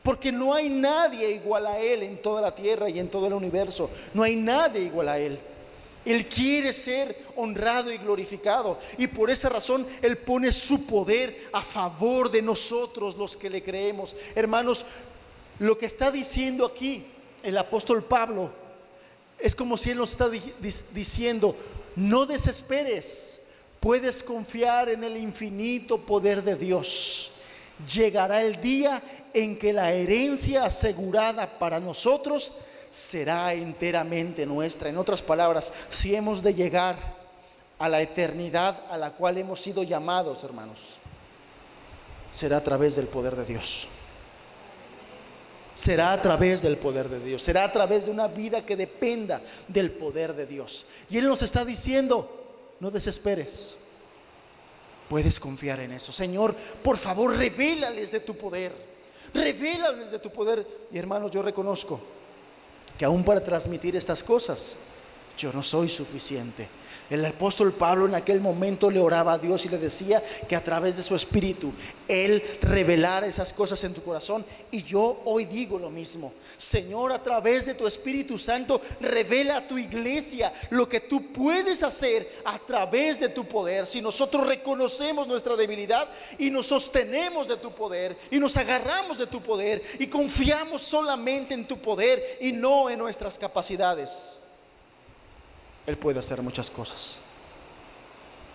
porque no hay nadie igual a Él en toda la tierra y en todo el universo. No hay nadie igual a Él. Él quiere ser honrado y glorificado, y por esa razón Él pone su poder a favor de nosotros, los que le creemos. Hermanos, lo que está diciendo aquí el apóstol Pablo es como si Él nos está diciendo: no desesperes. Puedes confiar en el infinito poder de Dios. Llegará el día en que la herencia asegurada para nosotros será enteramente nuestra. En otras palabras, si hemos de llegar a la eternidad a la cual hemos sido llamados, hermanos, será a través del poder de Dios. Será a través del poder de Dios. Será a través de una vida que dependa del poder de Dios. Y Él nos está diciendo: no desesperes, puedes confiar en eso. Señor, por favor, revélales de tu poder, revélales de tu poder. Y hermanos, yo reconozco que aún para transmitir estas cosas, yo no soy suficiente. El apóstol Pablo en aquel momento le oraba a Dios y le decía que a través de su espíritu Él revelara esas cosas en tu corazón. Y yo hoy digo lo mismo: Señor, a través de tu Espíritu Santo, revela a tu iglesia lo que tú puedes hacer a través de tu poder. Si nosotros reconocemos nuestra debilidad y nos sostenemos de tu poder y nos agarramos de tu poder y confiamos solamente en tu poder y no en nuestras capacidades, Él puede hacer muchas cosas.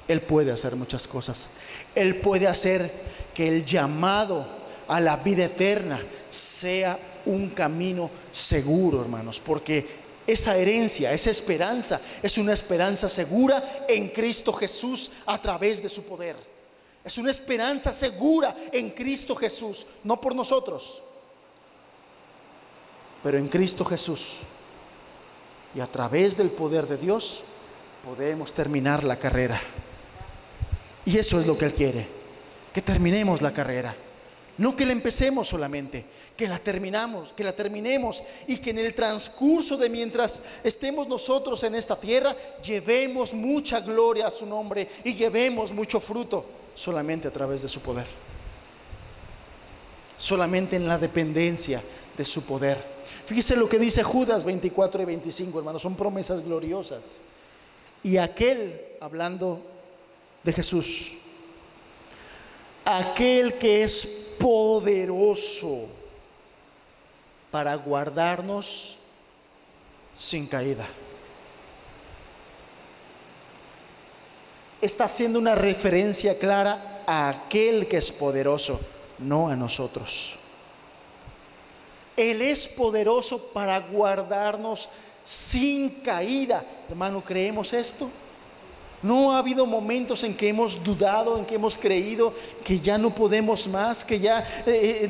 Él puede hacer muchas cosas. Él puede hacer que el llamado a la vida eterna sea un camino seguro, hermanos, porque esa herencia, esa esperanza, es una esperanza segura en Cristo Jesús a través de su poder. Es una esperanza segura en Cristo Jesús, no por nosotros, pero en Cristo Jesús. Y a través del poder de Dios podemos terminar la carrera. Y eso es lo que Él quiere, que terminemos la carrera. No que la empecemos solamente, que la terminemos, y que en el transcurso de mientras estemos nosotros en esta tierra, llevemos mucha gloria a su nombre y llevemos mucho fruto, solamente a través de su poder, solamente en la dependencia de su poder. Fíjese lo que dice Judas 24 y 25, hermanos, son promesas gloriosas. Y aquel, hablando de Jesús, aquel que es poderoso para guardarnos sin caída. Está haciendo una referencia clara a aquel que es poderoso, no a nosotros. Él es poderoso para guardarnos sin caída. Hermano, ¿creemos esto? ¿No ha habido momentos en que hemos dudado, en que hemos creído que ya no podemos más, que ya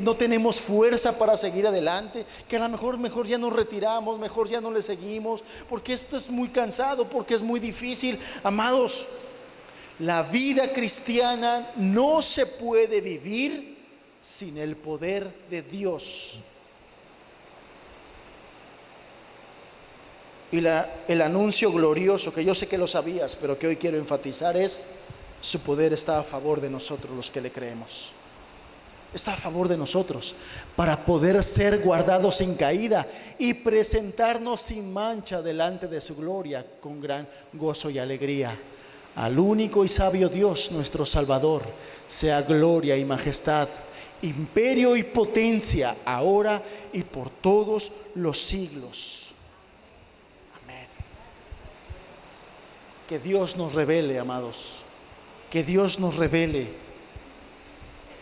no tenemos fuerza para seguir adelante, que a lo mejor ya nos retiramos, mejor ya no le seguimos, porque esto es muy cansado, porque es muy difícil? Amados, la vida cristiana no se puede vivir sin el poder de Dios. Y el anuncio glorioso, que yo sé que lo sabías, pero que hoy quiero enfatizar, es: su poder está a favor de nosotros los que le creemos. Está a favor de nosotros para poder ser guardados sin caída y presentarnos sin mancha delante de su gloria con gran gozo y alegría. Al único y sabio Dios, nuestro Salvador, sea gloria y majestad, imperio y potencia, ahora y por todos los siglos. Que Dios nos revele, amados, que Dios nos revele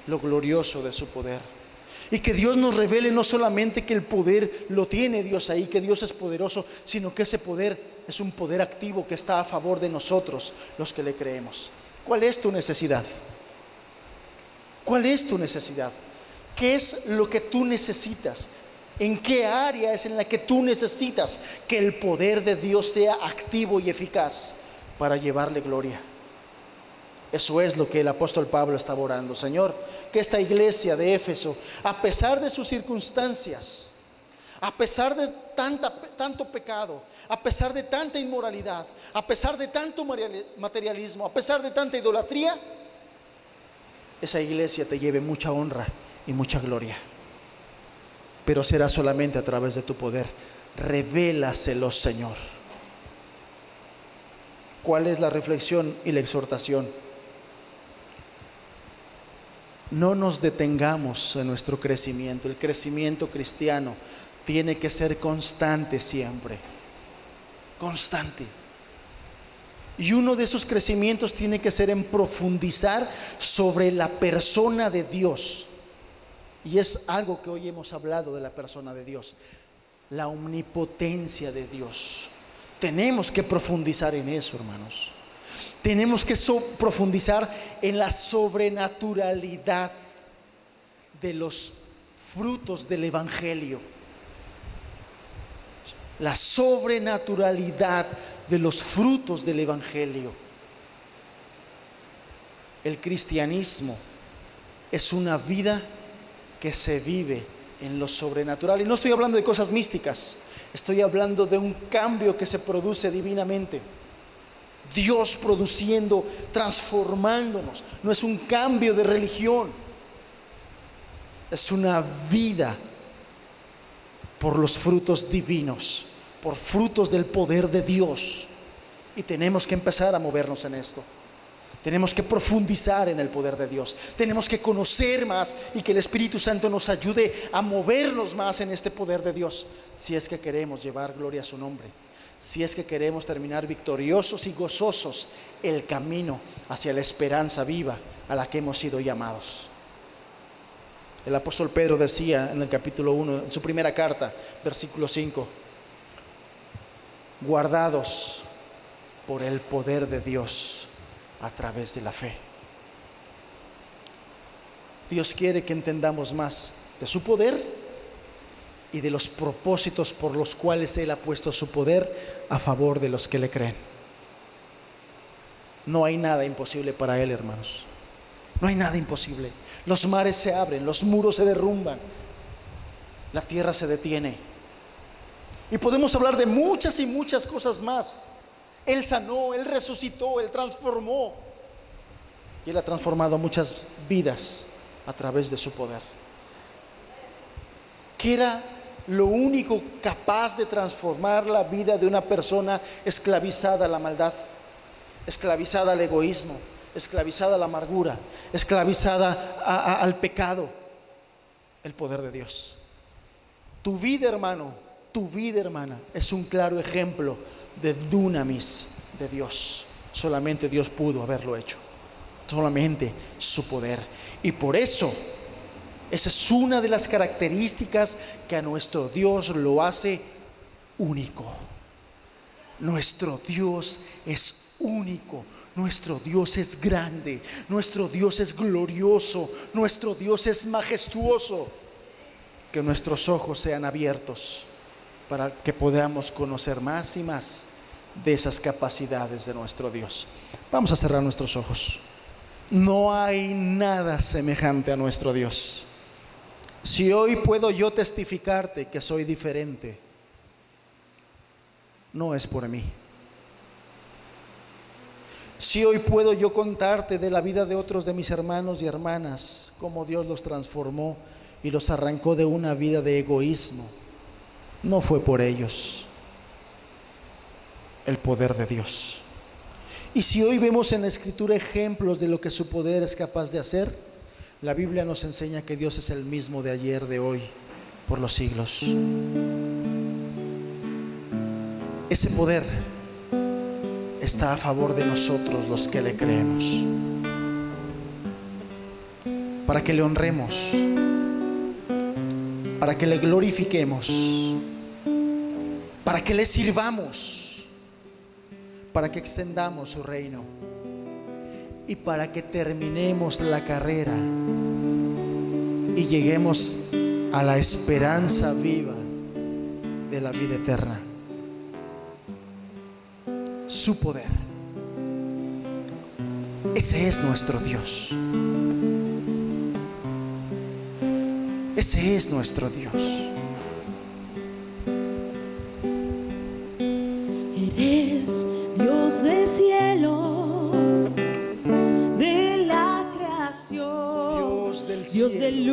lo glorioso de su poder. Y que Dios nos revele no solamente que el poder lo tiene Dios ahí, que Dios es poderoso, sino que ese poder es un poder activo que está a favor de nosotros, los que le creemos. ¿Cuál es tu necesidad? ¿Cuál es tu necesidad? ¿Qué es lo que tú necesitas? ¿En qué área es en la que tú necesitas que el poder de Dios sea activo y eficaz para llevarle gloria? Eso es lo que el apóstol Pablo estaba orando. Señor, que esta iglesia de Éfeso, a pesar de sus circunstancias, a pesar de tanto pecado, a pesar de tanta inmoralidad, a pesar de tanto materialismo, a pesar de tanta idolatría, esa iglesia te lleve mucha honra y mucha gloria. Pero será solamente a través de tu poder. Revélaselo, Señor. ¿Cuál es la reflexión y la exhortación? No nos detengamos en nuestro crecimiento. El crecimiento cristiano tiene que ser constante siempre. Constante. Y uno de esos crecimientos tiene que ser en profundizar sobre la persona de Dios. Y es algo que hoy hemos hablado de la persona de Dios. La omnipotencia de Dios. Tenemos que profundizar en eso, hermanos. Tenemos que profundizar en la sobrenaturalidad de los frutos del Evangelio. La sobrenaturalidad de los frutos del Evangelio. El cristianismo es una vida que se vive en lo sobrenatural. Y no estoy hablando de cosas místicas. Estoy hablando de un cambio que se produce divinamente. Dios produciendo, transformándonos. No es un cambio de religión. Es una vida por los frutos divinos, por frutos del poder de Dios. Y tenemos que empezar a movernos en esto. Tenemos que profundizar en el poder de Dios. Tenemos que conocer más y que el Espíritu Santo nos ayude a movernos más en este poder de Dios. Si es que queremos llevar gloria a su nombre. Si es que queremos terminar victoriosos y gozosos el camino hacia la esperanza viva a la que hemos sido llamados. El apóstol Pedro decía en el capítulo 1, en su primera carta, versículo 5: guardados por el poder de Dios a través de la fe. Dios quiere que entendamos más de su poder y de los propósitos por los cuales Él ha puesto su poder a favor de los que le creen. No hay nada imposible para Él, hermanos. No hay nada imposible. Los mares se abren, los muros se derrumban, la tierra se detiene. Y podemos hablar de muchas y muchas cosas más. Él sanó, Él resucitó, Él transformó. Y Él ha transformado muchas vidas a través de su poder. ¿Qué era lo único capaz de transformar la vida de una persona esclavizada a la maldad, esclavizada al egoísmo, esclavizada a la amargura, esclavizada al pecado? El poder de Dios. Tu vida, hermano, Tu vida, hermana, es un claro ejemplo de dunamis de Dios. Solamente Dios pudo haberlo hecho. Solamente su poder. Y por eso, esa es una de las características que a nuestro Dios lo hace único. Nuestro Dios es único. Nuestro Dios es grande. Nuestro Dios es glorioso. Nuestro Dios es majestuoso. Que nuestros ojos sean abiertos para que podamos conocer más y más de esas capacidades de nuestro Dios. Vamos a cerrar nuestros ojos. No hay nada semejante a nuestro Dios. Si hoy puedo yo testificarte que soy diferente, no es por mí. Si hoy puedo yo contarte de la vida de otros de mis hermanos y hermanas, cómo Dios los transformó y los arrancó de una vida de egoísmo, no fue por ellos, el poder de Dios. Y si hoy vemos en la Escritura ejemplos de lo que su poder es capaz de hacer, la Biblia nos enseña que Dios es el mismo de ayer, de hoy, por los siglos. Ese poder está a favor de nosotros, los que le creemos, para que le honremos, para que le glorifiquemos, para que le sirvamos, para que extendamos su reino y para que terminemos la carrera y lleguemos a la esperanza viva de la vida eterna. Su poder, ese es nuestro Dios. Ese es nuestro Dios. Eres Dios del cielo, de la creación, Dios del cielo, Dios del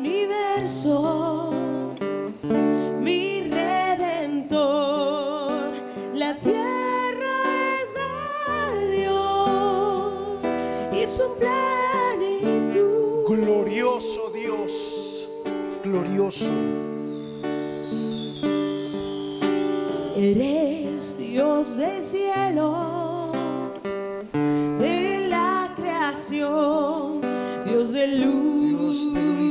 universo, mi redentor. La tierra es de Dios y su plenitud. glorioso Dios, glorioso. Eres Dios del cielo, de la creación, Dios del universo,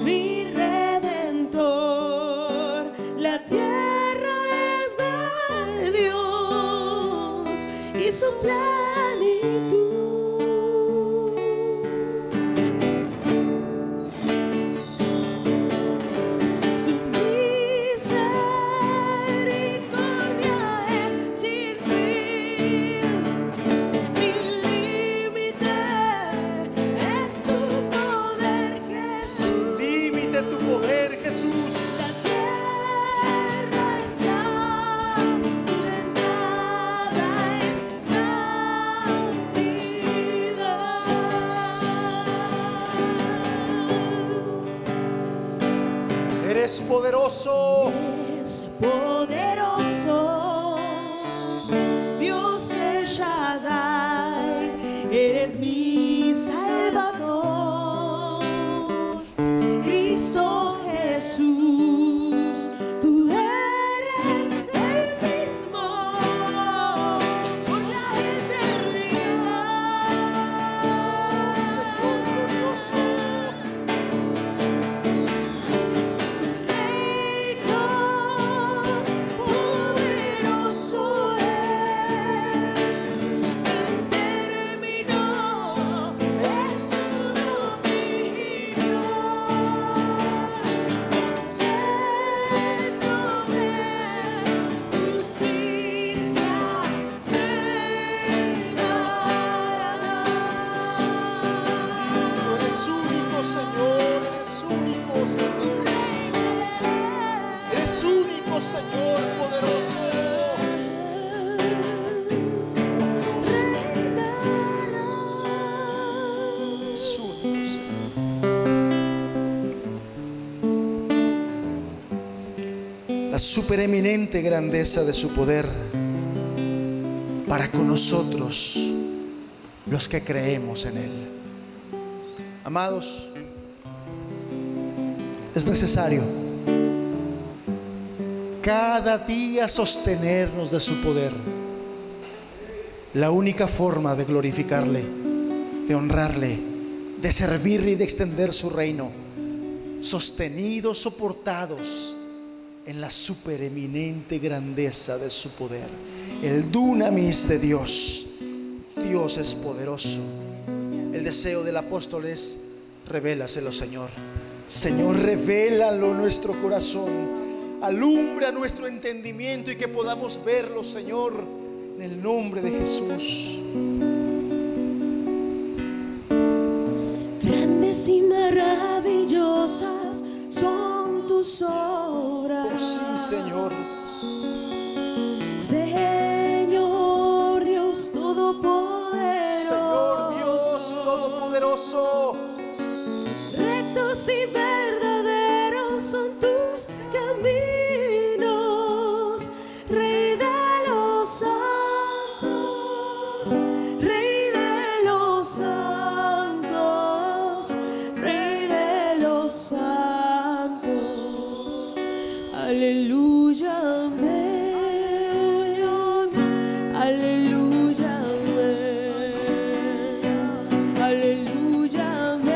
mi redentor. La tierra es de Dios y su plenitud. Eres poderoso. Es poderoso, Dios El Shaddai, eres mi Salvador, Cristo Jesús, tú eres el mismo por la eternidad. Señor poderoso. La supereminente grandeza de su poder para con nosotros, los que creemos en Él. Amados, es necesario cada día sostenernos de su poder. La única forma de glorificarle, de honrarle, de servirle y de extender su reino, sostenidos, soportados en la supereminente grandeza de su poder. El dunamis de Dios. Dios es poderoso. El deseo del apóstol es: revélaselo, Señor. Señor, revélalo en nuestro corazón. Alumbra nuestro entendimiento y que podamos verlo, Señor, en el nombre de Jesús. Grandes y maravillosas son tus obras. Oh, sí, Señor. Señor Dios Todopoderoso. Señor Dios Todopoderoso. Rectos y verdaderos son tus caminos, Rey de los santos, Rey de los santos, Rey de los santos. Aleluya, amén. Aleluya, amén. Aleluya, amén.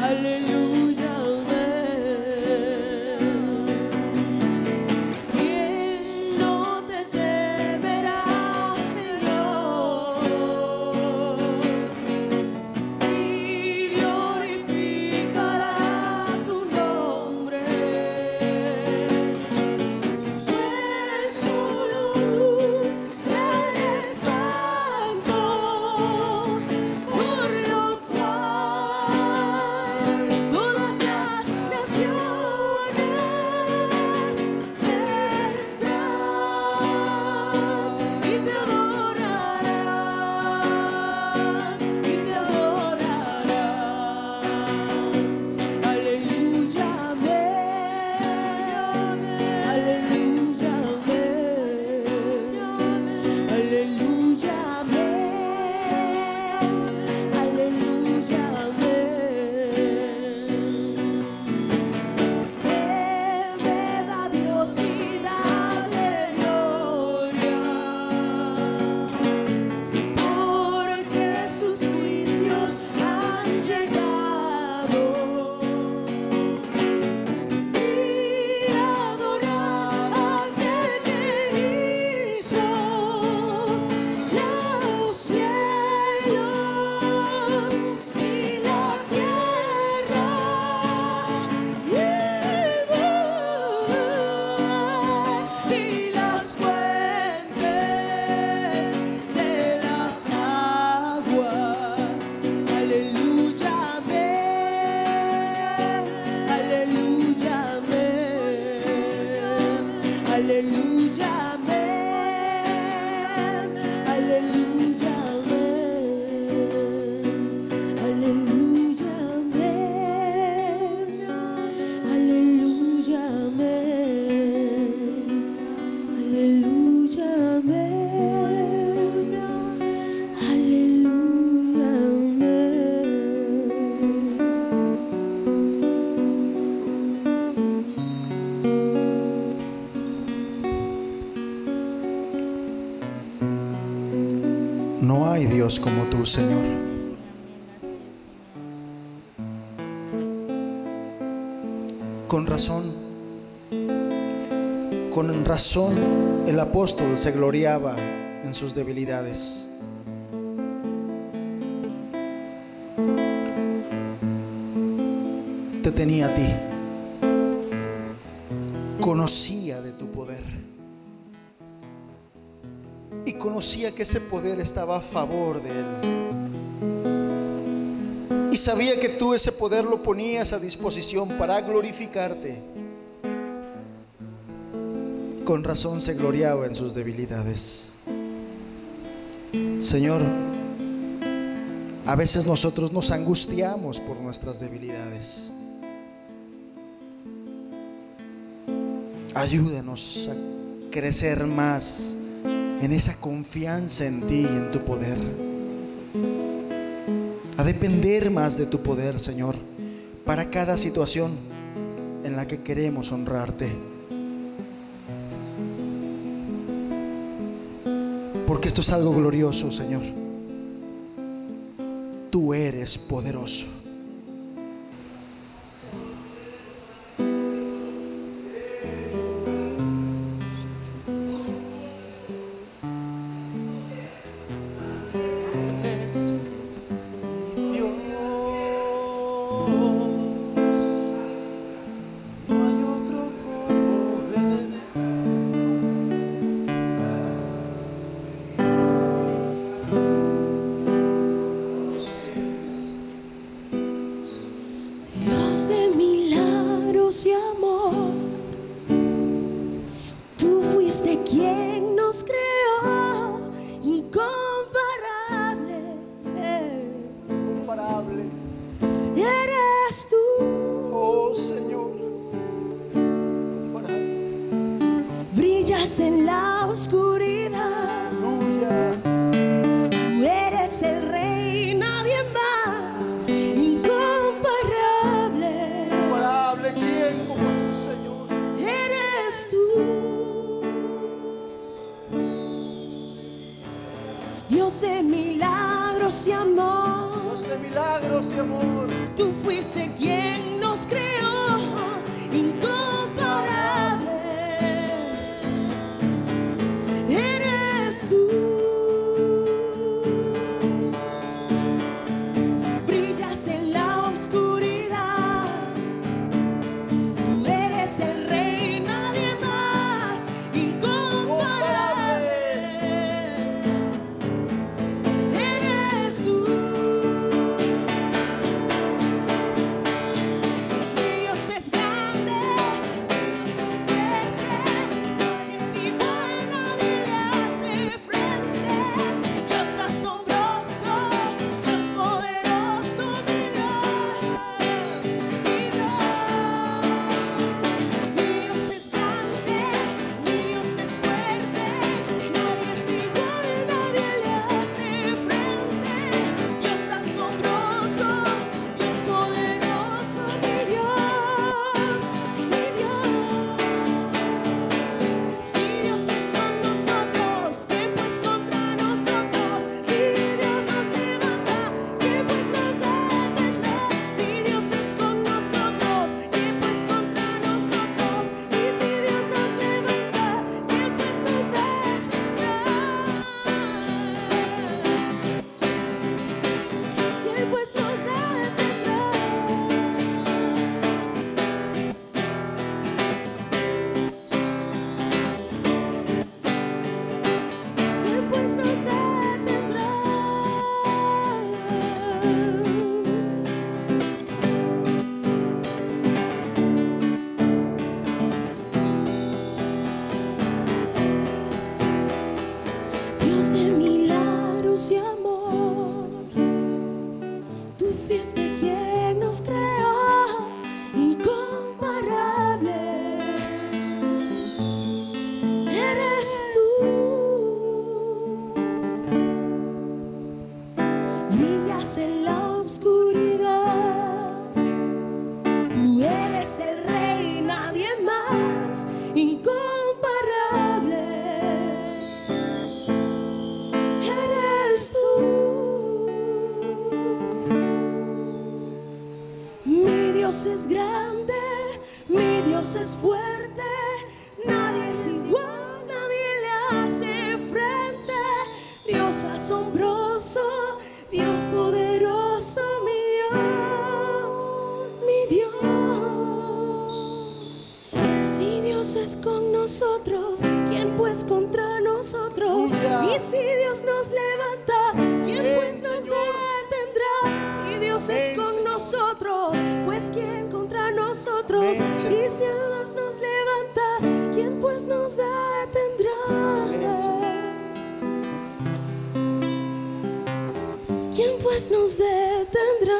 Aleluya, amén. ¿Quién no te temerá, Señor? Y glorificará tu nombre. Pues solo tú eres santo, por lo cual todas las naciones vendrán y te adorarán, y te adorarán. Aleluya, amén. Aleluya, amén. Aleluya, amén. Aleluya, amén. Temed a Dios y dadle gloria, porque sus juicios han llegado. Y adorar a aquel que hizo los cielos y la tierra y el mar y las fuentes de las aguas. Aleluya, amén. Aleluya, amén. Aleluya, amén. Aleluya, amén. Aleluya, amén. Aleluya, amén. Aleluya, amén. Aleluya, No hay Dios como tú, Señor. Con razón el apóstol se gloriaba en sus debilidades. Te tenía a ti, conocía de tu poder y conocía que ese poder estaba a favor de él, y sabía que tú ese poder lo ponías a disposición para glorificarte. Con razón se gloriaba en sus debilidades. Señor, a veces nosotros nos angustiamos por nuestras debilidades. Ayúdanos a crecer más en esa confianza en ti y en tu poder, a depender más de tu poder, Señor, para cada situación en la que queremos honrarte. Porque esto es algo glorioso, Señor. Tú eres poderoso. Dios de milagros y amor, tú fuiste quien nos creó, incomparable. Incomparable. Eres tú. Oh Señor, incomparable. Brillas en la oscuridad. Aleluya. Tú eres el rey, nadie más. Incomparable. Incomparable, ¿quién como tú, Señor? Eres tú. Dios de milagros y amor, Dios de milagros y amor. tú fuiste quien nos creó, incomparable. Eres tú. Brillas en la oscuridad. Tú eres el rey, nadie más. Incomparable. Eres tú. Dios es grande, fuerte, nadie es igual, nadie le hace frente. Dios asombroso, Dios poderoso, mi Dios, mi Dios. Mi Dios es grande, mi Dios es fuerte, nadie es igual, nadie le hace frente. Dios asombroso, Dios poderoso, mi Dios, mi Dios. Si Dios es con nosotros, ¿quién pues contra nosotros? Si Dios nos levanta, ¿quién pues nos detendrá? Si Dios es con nosotros, ¿quién pues contra nosotros? Y si Dios nos levanta, ¿quién pues nos detendrá? ¿Quién pues nos detendrá? ¿Quién pues nos detendrá? Dios de milagros y amor, tú fuiste quien nos creó, incomparable. Eres tú. Brillas en la oscuridad. Tú eres el rey, nadie más. Incomparable. Eres tú. Mi Dios es grande, mi Dios es fuerte, nadie es igual, nadie le hace frente. Dios asombroso, Dios poderoso, mi Dios, mi Dios. Si Dios es con nosotros, ¿quién pues contra nosotros? Aleluya. Y si Dios nos levanta, ¿quién Ven, pues nos Señor. detendrá? Si Dios Ven, es con Señor. nosotros, pues ¿quién contra nosotros? Ven, Señor. Y si Dios nos levanta, ¿quién pues nos detendrá? Ven, Señor. ¿Quién pues nos detendrá?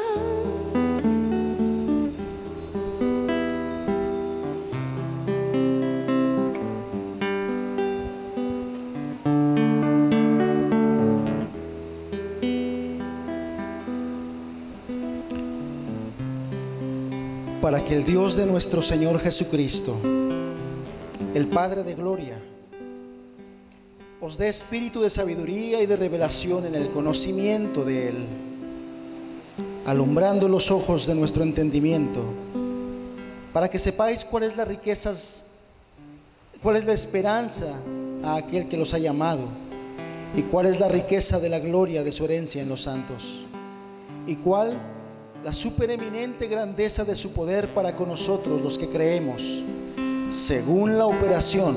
para que el Dios de nuestro Señor Jesucristo, el Padre de gloria, os dé espíritu de sabiduría y de revelación en el conocimiento de Él, alumbrando los ojos de nuestro entendimiento, para que sepáis cuál es la esperanza a aquel que los ha llamado, y cuál es la riqueza de la gloria de su herencia en los santos, y cuál la supereminente grandeza de su poder para con nosotros los que creemos, según la operación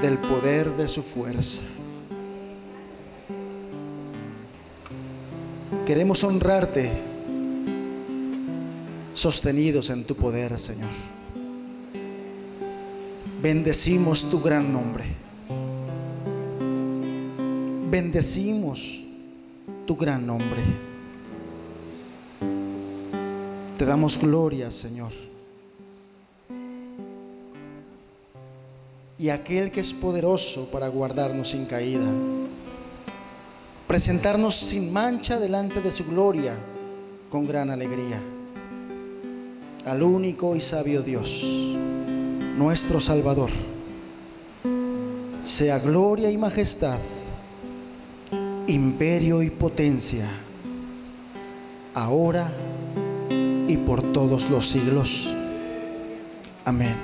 del poder de su fuerza. Queremos honrarte, sostenidos en tu poder, Señor. Bendecimos tu gran nombre. Bendecimos tu gran nombre. Te damos gloria, Señor. Y aquel que es poderoso para guardarnos sin caída, presentarnos sin mancha delante de su gloria con gran alegría. Al único y sabio Dios, nuestro Salvador, sea gloria y majestad, imperio y potencia, ahora y por todos los siglos. Amén.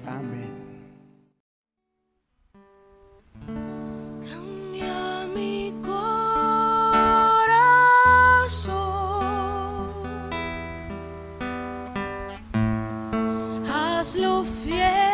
Amén. Cambia mi corazón, hazlo fiel.